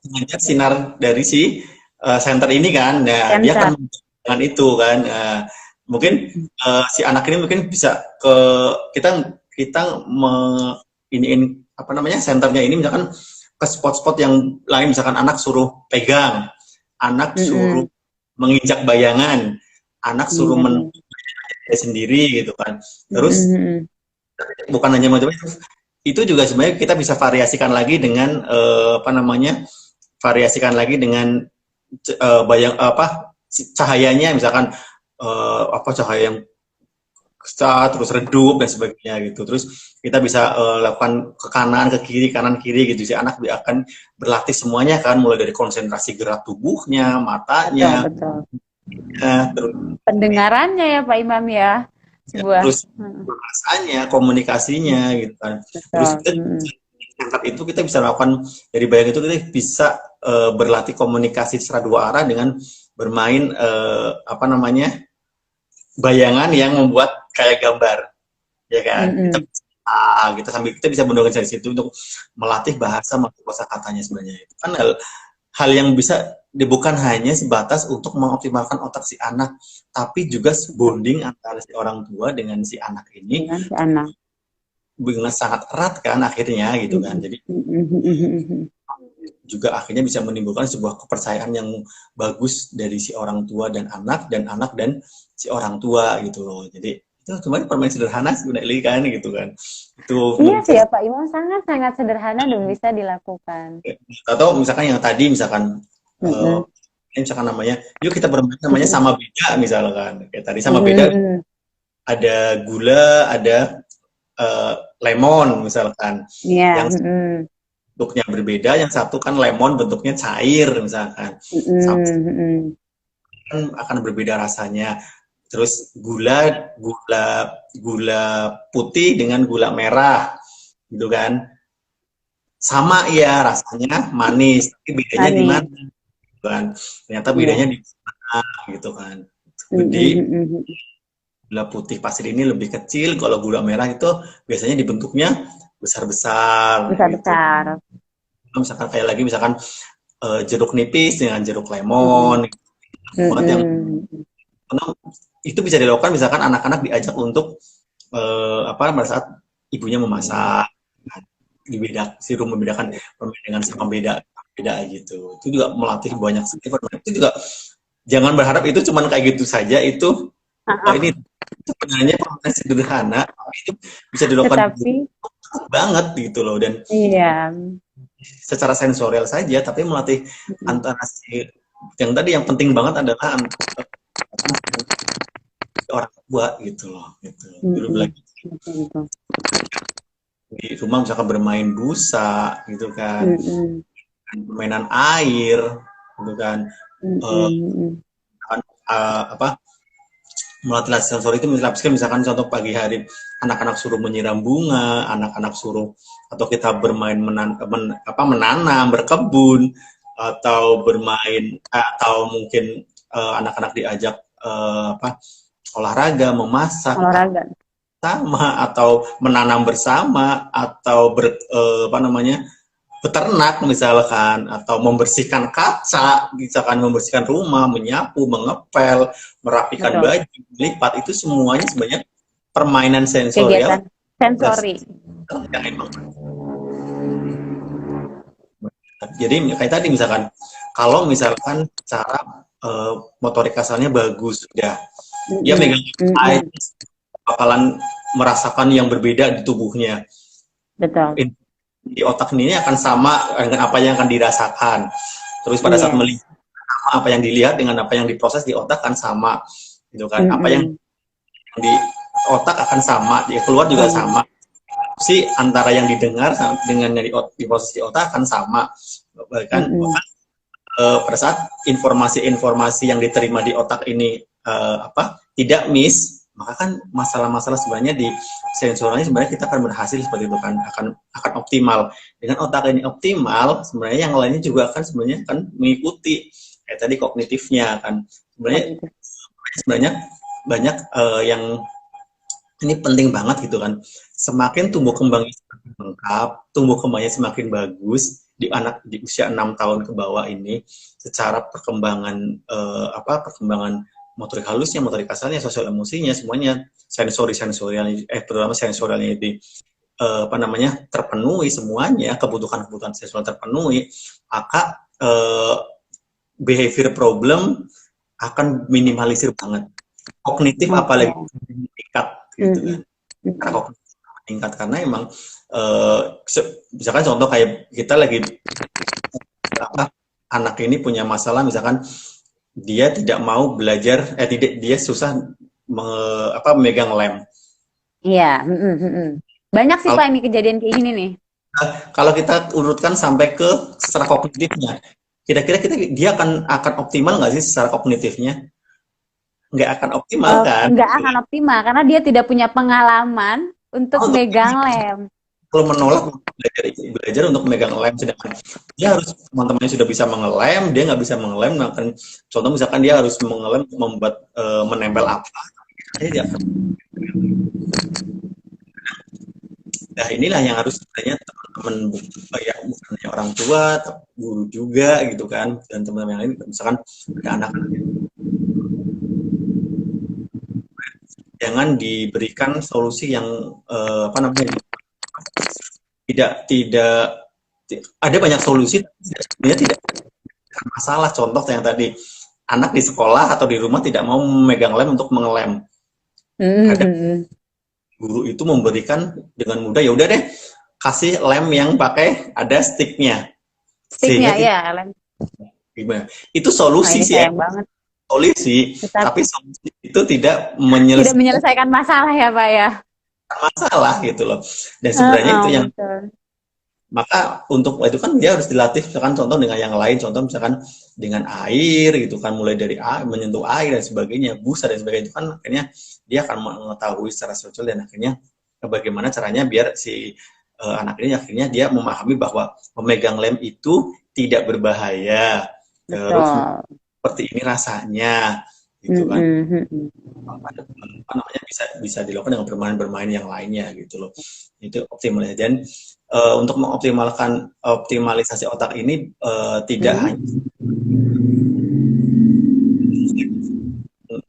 mengejar sinar dari si center ini kan, nah dia Sensor. akan dengan itu kan, mungkin si anak ini mungkin bisa ke, kita kita iniin apa namanya, senternya ini misalkan ke spot-spot yang lain, misalkan anak suruh pegang, anak suruh Mm-mm. menginjak bayangan, anak suruh Mm-mm. sendiri gitu kan, terus Mm-mm. bukan hanya macam itu juga sebenarnya kita bisa variasikan lagi dengan apa namanya, variasikan lagi dengan bayang apa cahayanya misalkan apa cahaya yang besar terus redup dan sebagainya gitu, terus kita bisa lakukan ke kanan ke kiri kanan kiri gitu, si anak akan berlatih semuanya kan, mulai dari konsentrasi gerak tubuhnya, Betul, matanya, betul. terus Pendengarannya ya Pak Imam ya. sebuah terus bahasanya, komunikasinya gitu kan. Terus betul. kita angkat itu kita bisa melakukan dari bayang itu kita bisa berlatih komunikasi secara dua arah dengan bermain apa namanya bayangan yang membuat kayak gambar, ya kan? Kita sambil kita bisa menggunakan dari situ untuk melatih bahasa maupun kosakatanya sebenarnya. Itu kan hal yang bisa bukan hanya sebatas untuk mengoptimalkan otak si anak, tapi juga bonding antara si orang tua dengan si anak ini Dengan si anak. dengan sangat erat kan akhirnya gitu kan. Jadi juga akhirnya bisa menimbulkan sebuah kepercayaan yang bagus dari si orang tua dan anak dan si orang tua gitu loh. Jadi itu cuma permainan sederhana sebenarnya kan gitu kan. Itu Iya sih ya Pak Imo, sangat sederhana dan bisa dilakukan. atau misalkan yang tadi misalkan namanya yuk kita bermain namanya sama beda misalkan kayak tadi sama beda ada gula ada lemon misalkan yang bentuknya berbeda, yang satu kan lemon bentuknya cair misalkan kan akan berbeda rasanya. Terus gula putih dengan gula merah gitu kan sama ya rasanya manis tapi bedanya di mana kan ternyata bedanya di mana gitu kan. Jadi gula putih pasir ini lebih kecil, kalau gula merah itu biasanya dibentuknya besar-besar gitu. Misalkan kayak lagi misalkan jeruk nipis dengan jeruk lemon banget yang itu bisa dilakukan misalkan anak-anak diajak untuk pada saat ibunya memasak suruh membedakan dengan sama beda gitu. Itu juga melatih banyak sekali. Itu juga jangan berharap itu cuman kayak gitu saja. Itu ini sebenarnya permainan sederhana itu bisa dilakukan banget gitu loh dan secara sensorial saja tapi melatih antara si yang tadi yang penting banget adalah orang tua gitu loh gitu. Dulu lagi di rumah misalkan bermain busa gitu kan permainan air gitu kan melatih sensori itu misalkan contoh pagi hari anak-anak suruh menyiram bunga, anak-anak suruh atau kita bermain menanam, berkebun atau bermain atau mungkin anak-anak diajak olahraga, memasak sama atau menanam bersama atau beternak misalkan atau membersihkan kaca, misalkan membersihkan rumah, menyapu, mengepel, merapikan baju, melipat itu semuanya sebenarnya permainan sensorial. Sensori. Yang emang. Jadi kayak tadi misalkan kalau misalkan cara motorik kasarnya bagus sudah, dia megang air bakalan merasakan yang berbeda di tubuhnya. Betul. Di otak ini akan sama dengan apa yang akan dirasakan. Terus pada saat melihat apa yang dilihat dengan apa yang diproses di otak akan sama, gitu kan? Apa yang di otak akan sama, dia keluar juga sama. Si antara yang didengar dengan yang diproses di otak akan sama, bahkan pada saat informasi-informasi yang diterima di otak ini tidak miss. Maka kan masalah-masalah sebenarnya di sensornya sebenarnya kita akan berhasil seperti itu kan akan optimal. Dengan otak ini optimal sebenarnya yang lainnya juga akan sebenarnya kan mengikuti kayak tadi kognitifnya kan sebenarnya banyak yang ini penting banget gitu kan. Semakin tumbuh kembangnya semakin lengkap, tumbuh kembangnya semakin bagus di anak di usia 6 tahun ke bawah ini secara perkembangan perkembangan motorik halusnya, motorik kasarnya, sosial emosinya, semuanya sensorialnya, terutama sensorialnya di terpenuhi semuanya, kebutuhan sensorial terpenuhi, maka behavior problem akan minimalisir banget. Kognitif apalagi meningkat gitu kan. Karena kognitif meningkat karena emang misalkan contoh kayak kita lagi anak ini punya masalah misalkan dia tidak mau belajar, dia susah memegang lem. Iya, banyak sih Pak ini kejadian kayak gini nih. Kalau kita urutkan sampai ke secara kognitifnya, kira-kira dia akan optimal nggak sih secara kognitifnya? nggak akan optimal kan. nggak akan optimal karena dia tidak punya pengalaman untuk Untuk megang lem. kalau menolak belajar untuk memegang lem, sedangkan dia harus teman-temannya sudah bisa mengelem, dia nggak bisa mengelem, nah kan contoh misalkan dia harus mengelem membuat menempel apa, dia nah inilah yang harus sebenarnya teman-teman ya bukan hanya orang tua, guru juga gitu kan, dan teman-teman yang lain misalkan ada anak jangan diberikan solusi yang apa namanya tidak ada banyak solusi sebenarnya tidak masalah. Contoh yang tadi anak di sekolah atau di rumah tidak mau memegang lem untuk mengelem, kadang Mm-mm. guru itu memberikan dengan mudah ya udah deh kasih lem yang pakai ada sticknya Sticknya sehingga kita ya, lem. gimana itu Wah, solusi ini sih ya sayang banget. solusi Tetap tapi solusi itu tidak tidak menyelesaikan menyelesaikan masalah ya, Pak ya. masalah gitu loh dan sebenarnya itu Heeh, yang betul. maka untuk itu kan dia harus dilatih misalkan contoh dengan yang lain contoh misalkan dengan air gitu kan mulai dari air, menyentuh air dan sebagainya busa dan sebagainya itu kan akhirnya dia akan mengetahui secara sosial dan akhirnya bagaimana caranya biar si anak ini akhirnya dia memahami bahwa memegang lem itu tidak berbahaya terus Betul. seperti ini rasanya gitu kan Mm-mm, mm-mm. apa namanya bisa bisa dilakukan dengan bermain-bermain yang lainnya gitu loh itu optimal ya dan untuk mengoptimalkan optimalisasi otak ini tidak Mm. hanya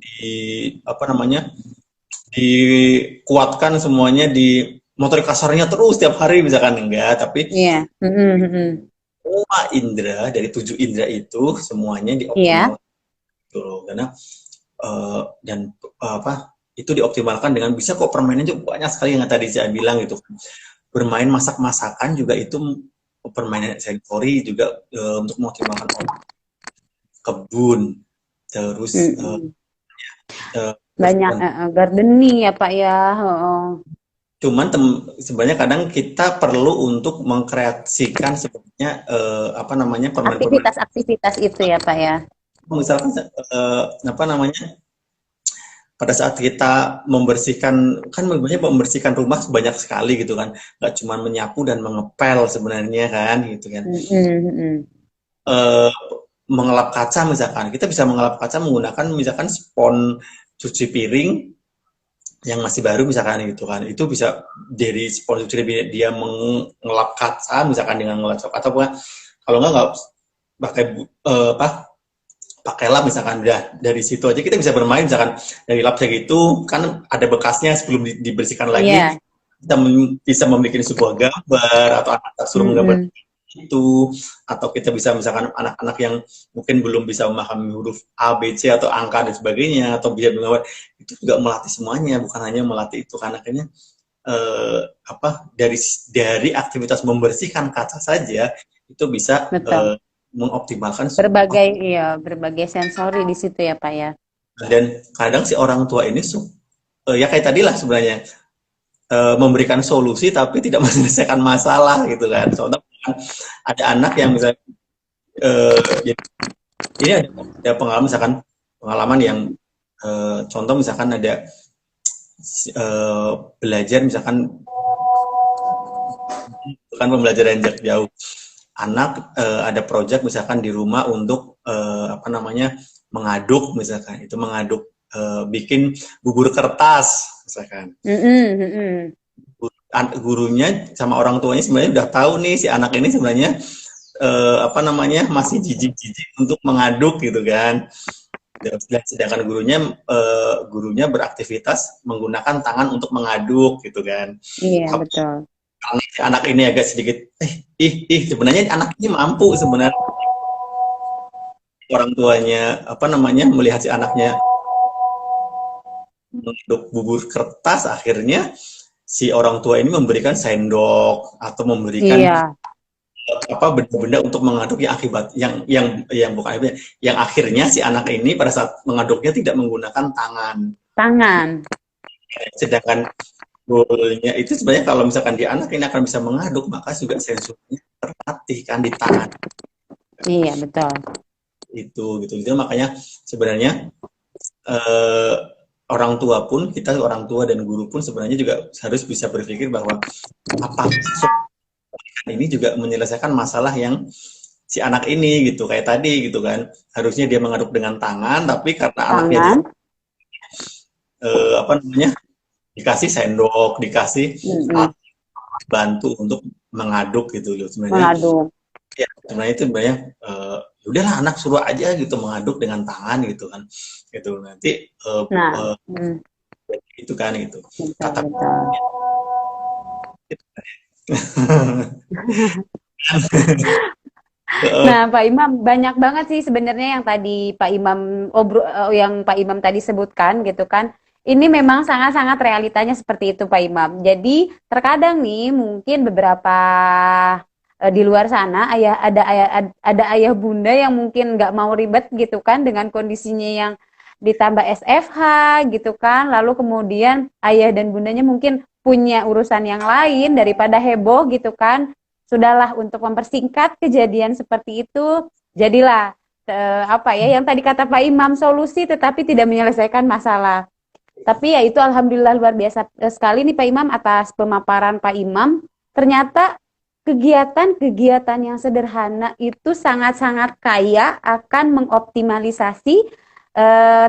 di apa namanya dikuatkan semuanya di motorik kasarnya terus setiap hari misalkan enggak tapi Iya. Mm-mm, mm-mm. semua indera dari 7 indera itu semuanya Iya, dioptimalkan gitu loh karena dan apa itu dioptimalkan dengan bisa kok permainan juga banyak sekali yang tadi saya bilang gitu bermain masak-masakan juga itu permainan sensori juga untuk mengoptimalkan otak kebun terus mm-mm. uh, Banyak gardening ya, Pak ya. Heeh. cuman sebenarnya kadang kita perlu untuk mengkreasikan sebenarnya apa namanya permainan-permainan Aktivitas-aktivitas itu ya, Pak ya. misalkan apa namanya pada saat kita membersihkan kan sebenarnya membersihkan rumah banyak sekali gitu kan nggak cuma menyapu dan mengepel sebenarnya kan gitu kan Mm-mm, mm-mm. eh, mengelap kaca misalkan kita bisa mengelap kaca menggunakan misalkan spons cuci piring yang masih baru misalkan gitu kan itu bisa dari spons cuci piring dia mengelap kaca misalkan dengan mengelap atau kalau nggak pakai apa pakai lap misalkan udah dari situ aja kita bisa bermain misalkan dari lap kayak gitu kan ada bekasnya sebelum dibersihkan lagi Iya. kita bisa membuat sebuah gambar atau anak suruh menggambar Mm-mm. itu atau kita bisa misalkan anak-anak yang mungkin belum bisa memahami huruf A, B, C atau angka dan sebagainya atau bisa menggambar itu juga melatih semuanya bukan hanya melatih itu karena akhirnya apa dari aktivitas membersihkan kaca saja itu bisa Betul. mengoptimalkan Berbagai sensori di situ ya, Pak ya. dan kadang si orang tua ini ya kayak tadi lah sebenarnya memberikan solusi tapi tidak menyelesaikan masalah gitu kan soalnya ada anak yang misalnya jadi ini ada pengalaman misalkan pengalaman yang contoh misalkan ada belajar misalkan bukan pembelajaran jarak jauh anak ada project misalkan di rumah untuk apa namanya mengaduk misalkan itu mengaduk bikin bubur kertas misalkan Mm-mm, mm-mm. gurunya sama orang tuanya sebenarnya udah tahu nih si anak ini sebenarnya apa namanya masih jijik-jijik untuk mengaduk gitu kan sedangkan gurunya beraktivitas menggunakan tangan untuk mengaduk gitu kan Iya, betul. si anak ini agak sedikit sebenarnya anak ini mampu sebenarnya orang tuanya apa namanya melihat si anaknya untuk bubur kertas akhirnya si orang tua ini memberikan sendok atau memberikan Iya, apa benda-benda untuk mengaduk yang akibat yang bukan akibat yang akhirnya si anak ini pada saat mengaduknya tidak menggunakan tangan tangan. sedangkan goalnya itu sebenarnya kalau misalkan di anak ini akan bisa mengaduk maka juga sensornya terlatih kan di tangan Iya, betul. itu gitu makanya sebenarnya eh, orang tua pun, kita orang tua dan guru pun sebenarnya juga harus bisa berpikir bahwa apa ini juga menyelesaikan masalah yang si anak ini gitu, kayak tadi gitu kan, harusnya dia mengaduk dengan tangan, tapi karena anaknya Tangan. apa namanya, dikasih sendok, dikasih Mm-mm. alat bantu untuk mengaduk gitu loh. Sebenarnya Mengaduk. ya sebenarnya itu sebenarnya udahlah anak suruh aja gitu mengaduk dengan tangan gitu kan, gitu nanti Nah, uh, mm, itu kan gitu betul, kata betul. Nah, Pak Imam, banyak banget sih sebenarnya yang tadi Pak Imam yang Pak Imam tadi sebutkan gitu kan. Ini memang sangat-sangat realitanya seperti itu Pak Imam. Jadi terkadang nih mungkin beberapa di luar sana ada ayah bunda yang mungkin nggak mau ribet gitu kan dengan kondisinya yang ditambah SFH gitu kan. Lalu kemudian ayah dan bundanya mungkin punya urusan yang lain daripada heboh gitu kan. Sudahlah untuk mempersingkat kejadian seperti itu, jadilah apa ya yang tadi kata Pak Imam, solusi tetapi tidak menyelesaikan masalah. Tapi ya itu alhamdulillah luar biasa sekali nih Pak Imam atas pemaparan Pak Imam. Ternyata kegiatan-kegiatan yang sederhana itu sangat-sangat kaya akan mengoptimalisasi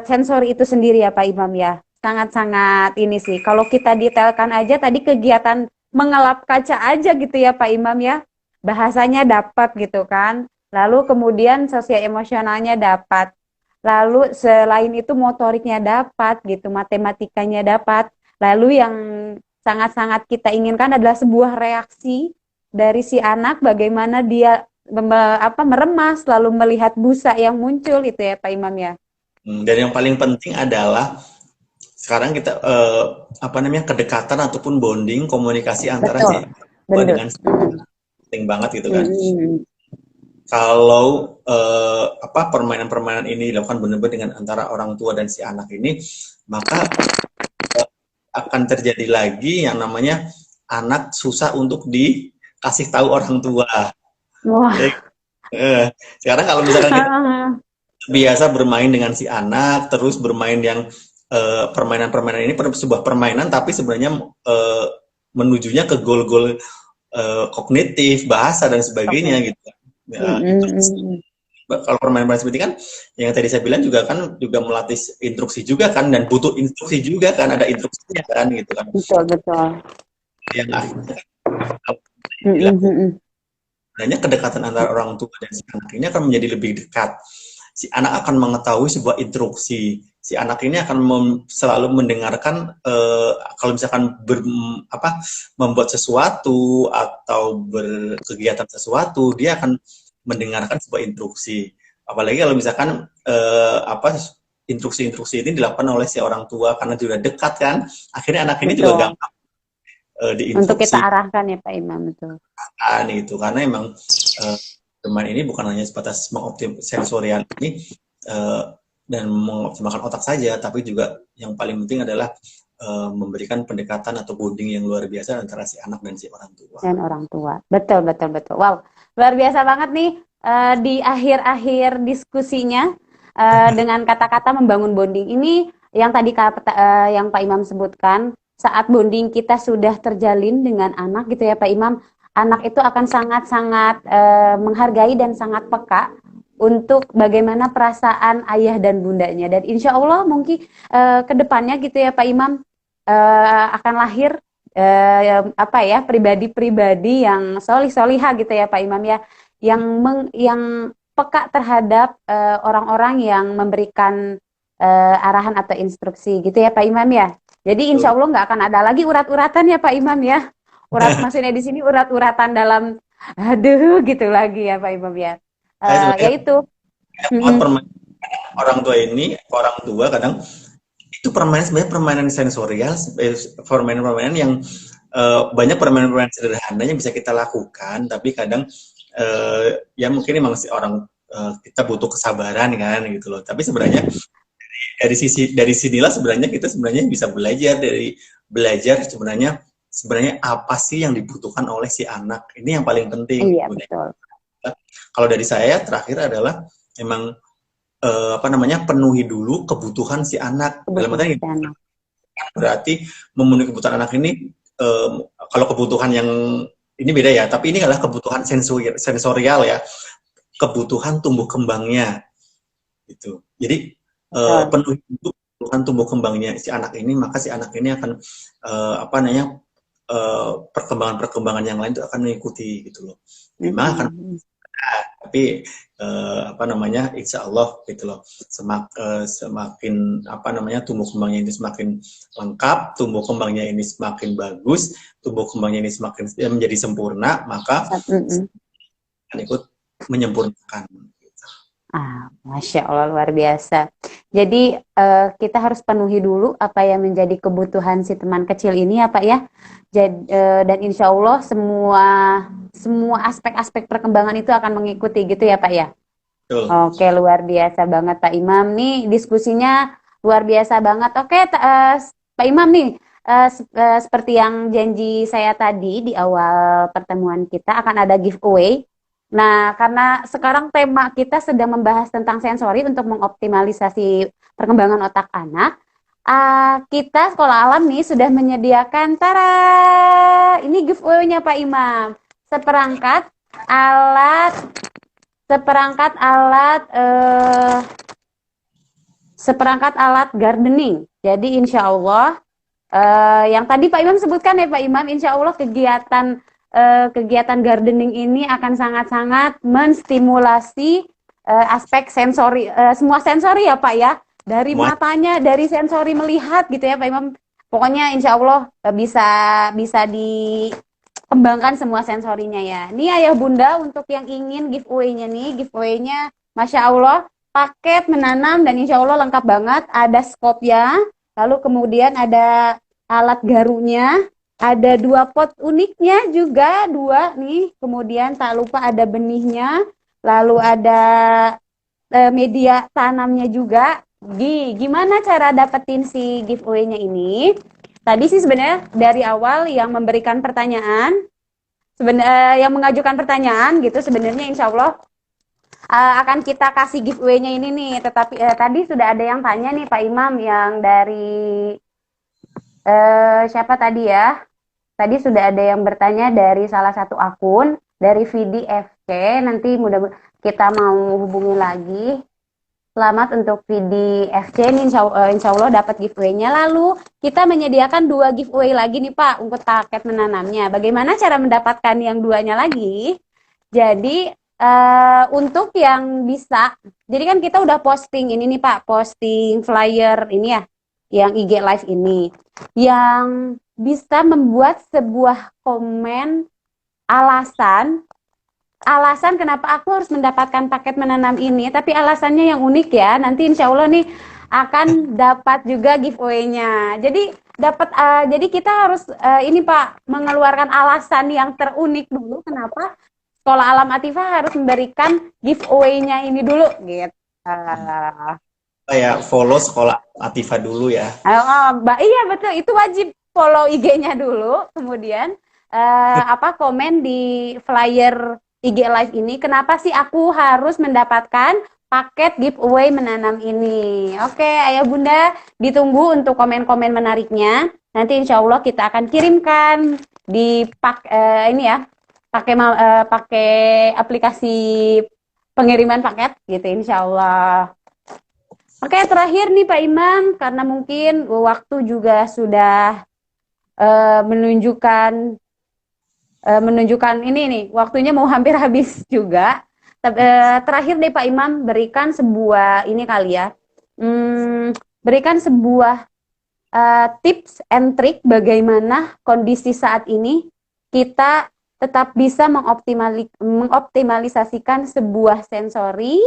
sensori itu sendiri ya Pak Imam ya. Sangat-sangat ini sih. Kalau kita detailkan aja tadi kegiatan mengelap kaca aja gitu ya Pak Imam ya. Bahasanya dapat gitu kan. Lalu kemudian sosial emosionalnya dapat. Lalu selain itu motoriknya dapat gitu, matematikanya dapat. Lalu yang sangat-sangat kita inginkan adalah sebuah reaksi dari si anak bagaimana dia meremas lalu melihat busa yang muncul itu ya Pak Imam ya. dan yang paling penting adalah sekarang kita apa namanya, kedekatan ataupun bonding komunikasi antara si Betul. tua Betul. dengan si Mm. penting banget gitu kan. Mm. Kalau apa permainan-permainan ini dilakukan benar-benar dengan antara orang tua dan si anak ini, maka akan terjadi lagi yang namanya anak susah untuk dikasih tahu orang tua. Wah. Ya, sekarang kalau misalkan kita biasa bermain dengan si anak, terus bermain yang permainan-permainan ini sebuah permainan, tapi sebenarnya menujunya ke goal-goal kognitif, bahasa dan sebagainya Oke. gitu. Mm, Ya, itu mm, mm. kalau permainan-permainan seperti kan yang tadi saya bilang juga kan juga melatih instruksi juga kan, dan butuh instruksi juga kan, ada instruksinya kan gitu kan, Betul, betul. yang akhirnya Mm, mm, dilakukan. mm, Sebenarnya kedekatan antara orang tua dan si anak ini akan menjadi lebih dekat. Si anak akan mengetahui sebuah instruksi. Si anak ini akan selalu mendengarkan kalau misalkan membuat sesuatu atau berkegiatan sesuatu, dia akan mendengarkan sebuah instruksi. Apalagi kalau misalkan instruksi-instruksi ini dilakukan oleh si orang tua karena sudah dekat kan, akhirnya anak ini juga betul. gampang Untuk kita diinstruksi arahkan ya Pak Imam betul. kan itu, karena emang bermain ini bukan hanya sebatas sensorial ini dan mengoptimalkan otak saja, tapi juga yang paling penting adalah memberikan pendekatan atau bonding yang luar biasa antara si anak dan si orang tua. Dan orang tua. Betul, betul, betul. Wow, luar biasa banget nih di akhir-akhir diskusinya dengan kata-kata membangun bonding ini yang tadi yang Pak Imam sebutkan, saat bonding kita sudah terjalin dengan anak gitu ya Pak Imam, anak itu akan sangat-sangat menghargai dan sangat peka untuk bagaimana perasaan ayah dan bundanya. Dan insya Allah mungkin ke depannya gitu ya Pak Imam akan lahir apa ya pribadi-pribadi yang solih-solihah gitu ya Pak Imam ya, yang peka terhadap orang-orang yang memberikan arahan atau instruksi gitu ya Pak Imam ya. Jadi insya Allah nggak akan ada lagi urat-uratan ya Pak Imam ya. Maksudnya di sini urat-uratan dalam aduh gitu lagi ya Pak Imam ya. Saya sebenarnya Yaitu buat permainan orang tua ini, orang tua kadang itu permainan sebenarnya permainan sensorial, permainan-permainan yang banyak permainan-permainan sederhana yang bisa kita lakukan, tapi kadang ya mungkin emang si orang kita butuh kesabaran kan gitu loh. Tapi sebenarnya dari sinilah sebenarnya kita sebenarnya bisa belajar sebenarnya apa sih yang dibutuhkan oleh si anak. Ini yang paling penting. iya betul. Kalau dari saya terakhir adalah emang apa namanya, penuhi dulu kebutuhan si anak. Dalam artian Kebutuhan. berarti memenuhi kebutuhan anak ini, kalau kebutuhan yang ini beda ya, tapi ini adalah kebutuhan sensorial ya, kebutuhan tumbuh kembangnya gitu. Jadi Betul. penuhi dulu kebutuhan tumbuh kembangnya si anak ini, maka si anak ini akan apa namanya, perkembangan-perkembangan yang lain itu akan mengikuti gitu loh. Memang akan, Mm-mm. tapi apa namanya, insya Allah gitu loh, semakin apa namanya, tumbuh kembangnya ini semakin lengkap, tumbuh kembangnya ini semakin bagus, tumbuh kembangnya ini semakin menjadi sempurna, maka Mm-mm. akan ikut menyempurnakan. Masya Allah luar biasa. Jadi kita harus penuhi dulu apa yang menjadi kebutuhan si teman kecil ini ya Pak ya. Jadi, dan insya Allah semua aspek-aspek perkembangan itu akan mengikuti gitu ya Pak ya. Betul. Oke luar biasa banget Pak Imam nih diskusinya luar biasa banget. Oke Pak Imam nih seperti yang janji saya tadi di awal pertemuan kita akan ada giveaway. Nah, karena sekarang tema kita sedang membahas tentang sensori untuk mengoptimalisasi perkembangan otak anak, kita Sekolah Alam nih sudah menyediakan, ini giveaway-nya Pak Imam, seperangkat alat, seperangkat alat, seperangkat alat gardening. Jadi insya Allah, yang tadi Pak Imam sebutkan ya Pak Imam, insya Allah kegiatan gardening ini akan sangat-sangat menstimulasi aspek sensori, semua sensori ya Pak ya, dari Semua. matanya, dari sensori melihat gitu ya Pak Imam. Pokoknya insya Allah bisa bisa dikembangkan semua sensorinya ya. Nih ayah bunda untuk yang ingin giveaway-nya nih, giveaway-nya Masya Allah paket menanam dan insya Allah lengkap banget. Ada skopnya, lalu kemudian ada alat garunya, ada 2 pot uniknya juga, 2 nih. Kemudian tak lupa ada benihnya, lalu ada media tanamnya juga. Gimana cara dapetin si giveaway-nya ini? Tadi sih sebenarnya dari awal yang memberikan pertanyaan, sebenarnya yang mengajukan pertanyaan gitu, sebenarnya insya Allah akan kita kasih giveaway-nya ini nih. Tetapi tadi sudah ada yang tanya nih Pak Imam yang dari siapa tadi ya? Tadi sudah ada yang bertanya dari salah satu akun dari VDFC. Nanti mudah kita mau hubungi lagi. Selamat untuk VDFC ini insya Allah dapat giveaway-nya. Lalu kita menyediakan 2 giveaway lagi nih Pak untuk paket menanamnya. Bagaimana cara mendapatkan yang 2-nya lagi? Jadi untuk yang bisa, jadi kan kita udah posting ini nih Pak, posting flyer ini ya, yang IG Live ini, yang bisa membuat sebuah komen alasan kenapa aku harus mendapatkan paket menanam ini, tapi alasannya yang unik ya. Nanti insya Allah nih akan dapat juga giveaway-nya. Jadi jadi kita harus ini Pak mengeluarkan alasan yang terunik dulu kenapa Sekolah Alam Atifah harus memberikan giveaway-nya ini dulu gitu. Kayak follow Sekolah Atifah dulu ya. Iya betul, itu wajib follow IG-nya dulu, kemudian komen di flyer IG Live ini, kenapa sih aku harus mendapatkan paket giveaway menanam ini. Oke, ayah bunda, ditunggu untuk komen-komen menariknya. Nanti insya Allah kita akan kirimkan di ini ya, pakai aplikasi pengiriman paket gitu insya Allah. Oke, terakhir nih Pak Imam, karena mungkin waktu juga sudah menunjukkan ini nih, waktunya mau hampir habis juga. Terakhir deh Pak Imam, berikan sebuah ini kali ya, berikan sebuah tips and trick bagaimana kondisi saat ini kita tetap bisa mengoptimalisasikan sebuah sensori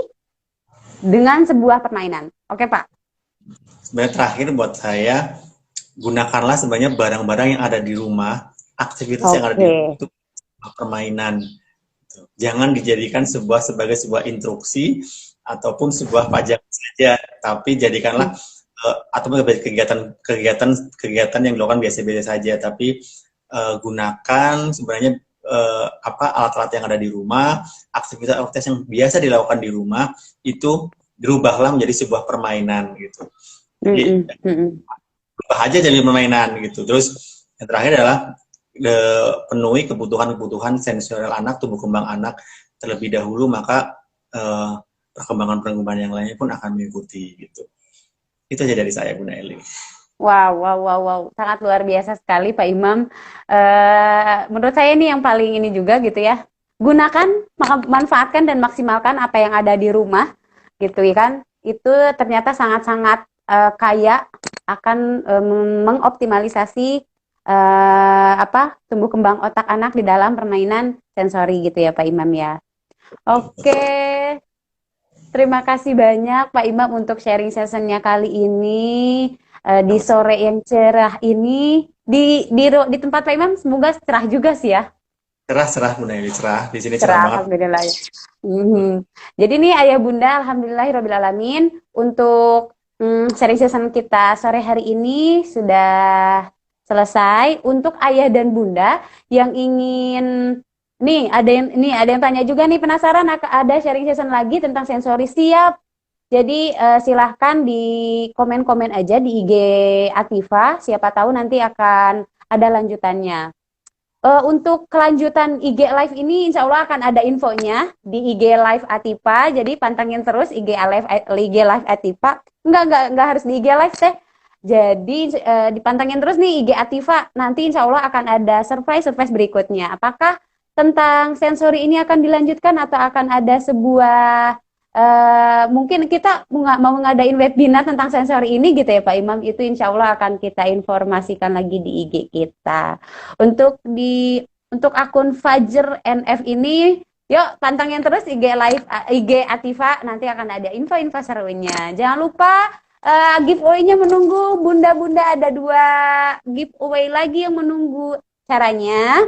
dengan sebuah permainan. Oke Pak. Sebenarnya terakhir buat saya, gunakanlah sebenarnya barang-barang yang ada di rumah, aktivitas yang ada di rumah itu permainan. Jangan dijadikan sebagai sebuah instruksi ataupun sebuah pajak saja, tapi jadikanlah atau kegiatan yang dilakukan biasa-biasa saja, tapi gunakan sebenarnya alat-alat yang ada di rumah, aktivitas yang biasa dilakukan di rumah itu dirubahlah menjadi sebuah permainan gitu. Jadi Mm-mm. Mm-mm. berubah aja jadi permainan gitu. Terus yang terakhir adalah penuhi kebutuhan-kebutuhan sensorial anak, tumbuh kembang anak terlebih dahulu, maka perkembangan-perkembangan yang lainnya pun akan mengikuti gitu. Itu aja dari saya, Bunda Eli. Wow, wow, wow, wow, sangat luar biasa sekali Pak Imam. Menurut saya ini yang paling ini juga gitu ya. Gunakan, manfaatkan dan maksimalkan apa yang ada di rumah, gitu ya kan. Itu ternyata sangat-sangat kaya akan mengoptimalisasi tumbuh kembang otak anak di dalam permainan sensori gitu ya Pak Imam ya. Oke, terima kasih banyak Pak Imam untuk sharing sessionnya kali ini di Sama-sama. sore yang cerah ini di tempat Pak Imam semoga cerah juga sih ya. Cerah-cerah, Bunda Eli, cerah. Di sini cerah Cerah, banget. alhamdulillah ya. Mhm. Jadi nih Ayah Bunda, alhamdulillahirabbil alamin untuk sharing session kita sore hari ini sudah selesai. Untuk Ayah dan Bunda yang ingin ada yang tanya juga nih penasaran ada sharing session lagi tentang sensori siap. Jadi silahkan di komen-komen aja di IG Ativa, siapa tahu nanti akan ada lanjutannya. Untuk kelanjutan IG Live ini insya Allah akan ada infonya di IG Live Atipa. Jadi pantengin terus IG Live Atipa. Enggak harus di IG Live teh. Jadi dipantengin terus nih IG Atifa. Nanti insya Allah akan ada surprise berikutnya. Apakah tentang sensori ini akan dilanjutkan atau akan ada sebuah mungkin kita mau ngadain webinar tentang sensori ini gitu ya Pak Imam. Itu insya Allah akan kita informasikan lagi di IG kita. Untuk akun Fajr NF ini, yuk pantengin terus IG Ativa, nanti akan ada info-info serunya. Jangan lupa giveaway-nya menunggu, bunda-bunda ada 2 giveaway lagi yang menunggu. Caranya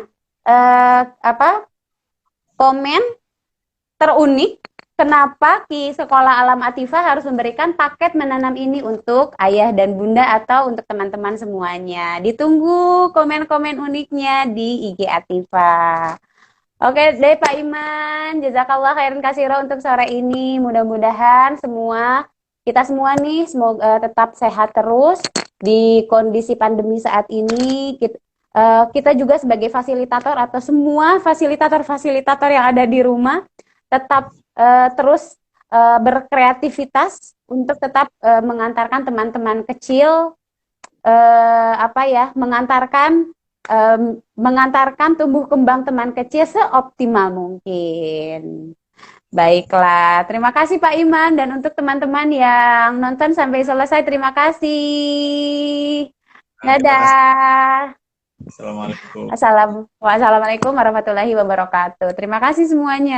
komen terunik kenapa Ki Sekolah Alam Ativa harus memberikan paket menanam ini untuk ayah dan bunda atau untuk teman-teman semuanya. Ditunggu komen-komen uniknya di IG Ativa. Oke deh Pak Iman, jazakallah khairan kasiro untuk sore ini. Mudah-mudahan kita semua nih semoga tetap sehat terus di kondisi pandemi saat ini. Kita juga sebagai fasilitator atau semua fasilitator-fasilitator yang ada di rumah tetap terus berkreativitas untuk tetap mengantarkan teman-teman kecil mengantarkan tumbuh kembang teman kecil seoptimal mungkin. Baiklah, terima kasih Pak Iman dan untuk teman-teman yang nonton sampai selesai terima kasih. Nah, terima kasih. Dadah. Assalamualaikum. Wassalamualaikum warahmatullahi wabarakatuh. Terima kasih semuanya.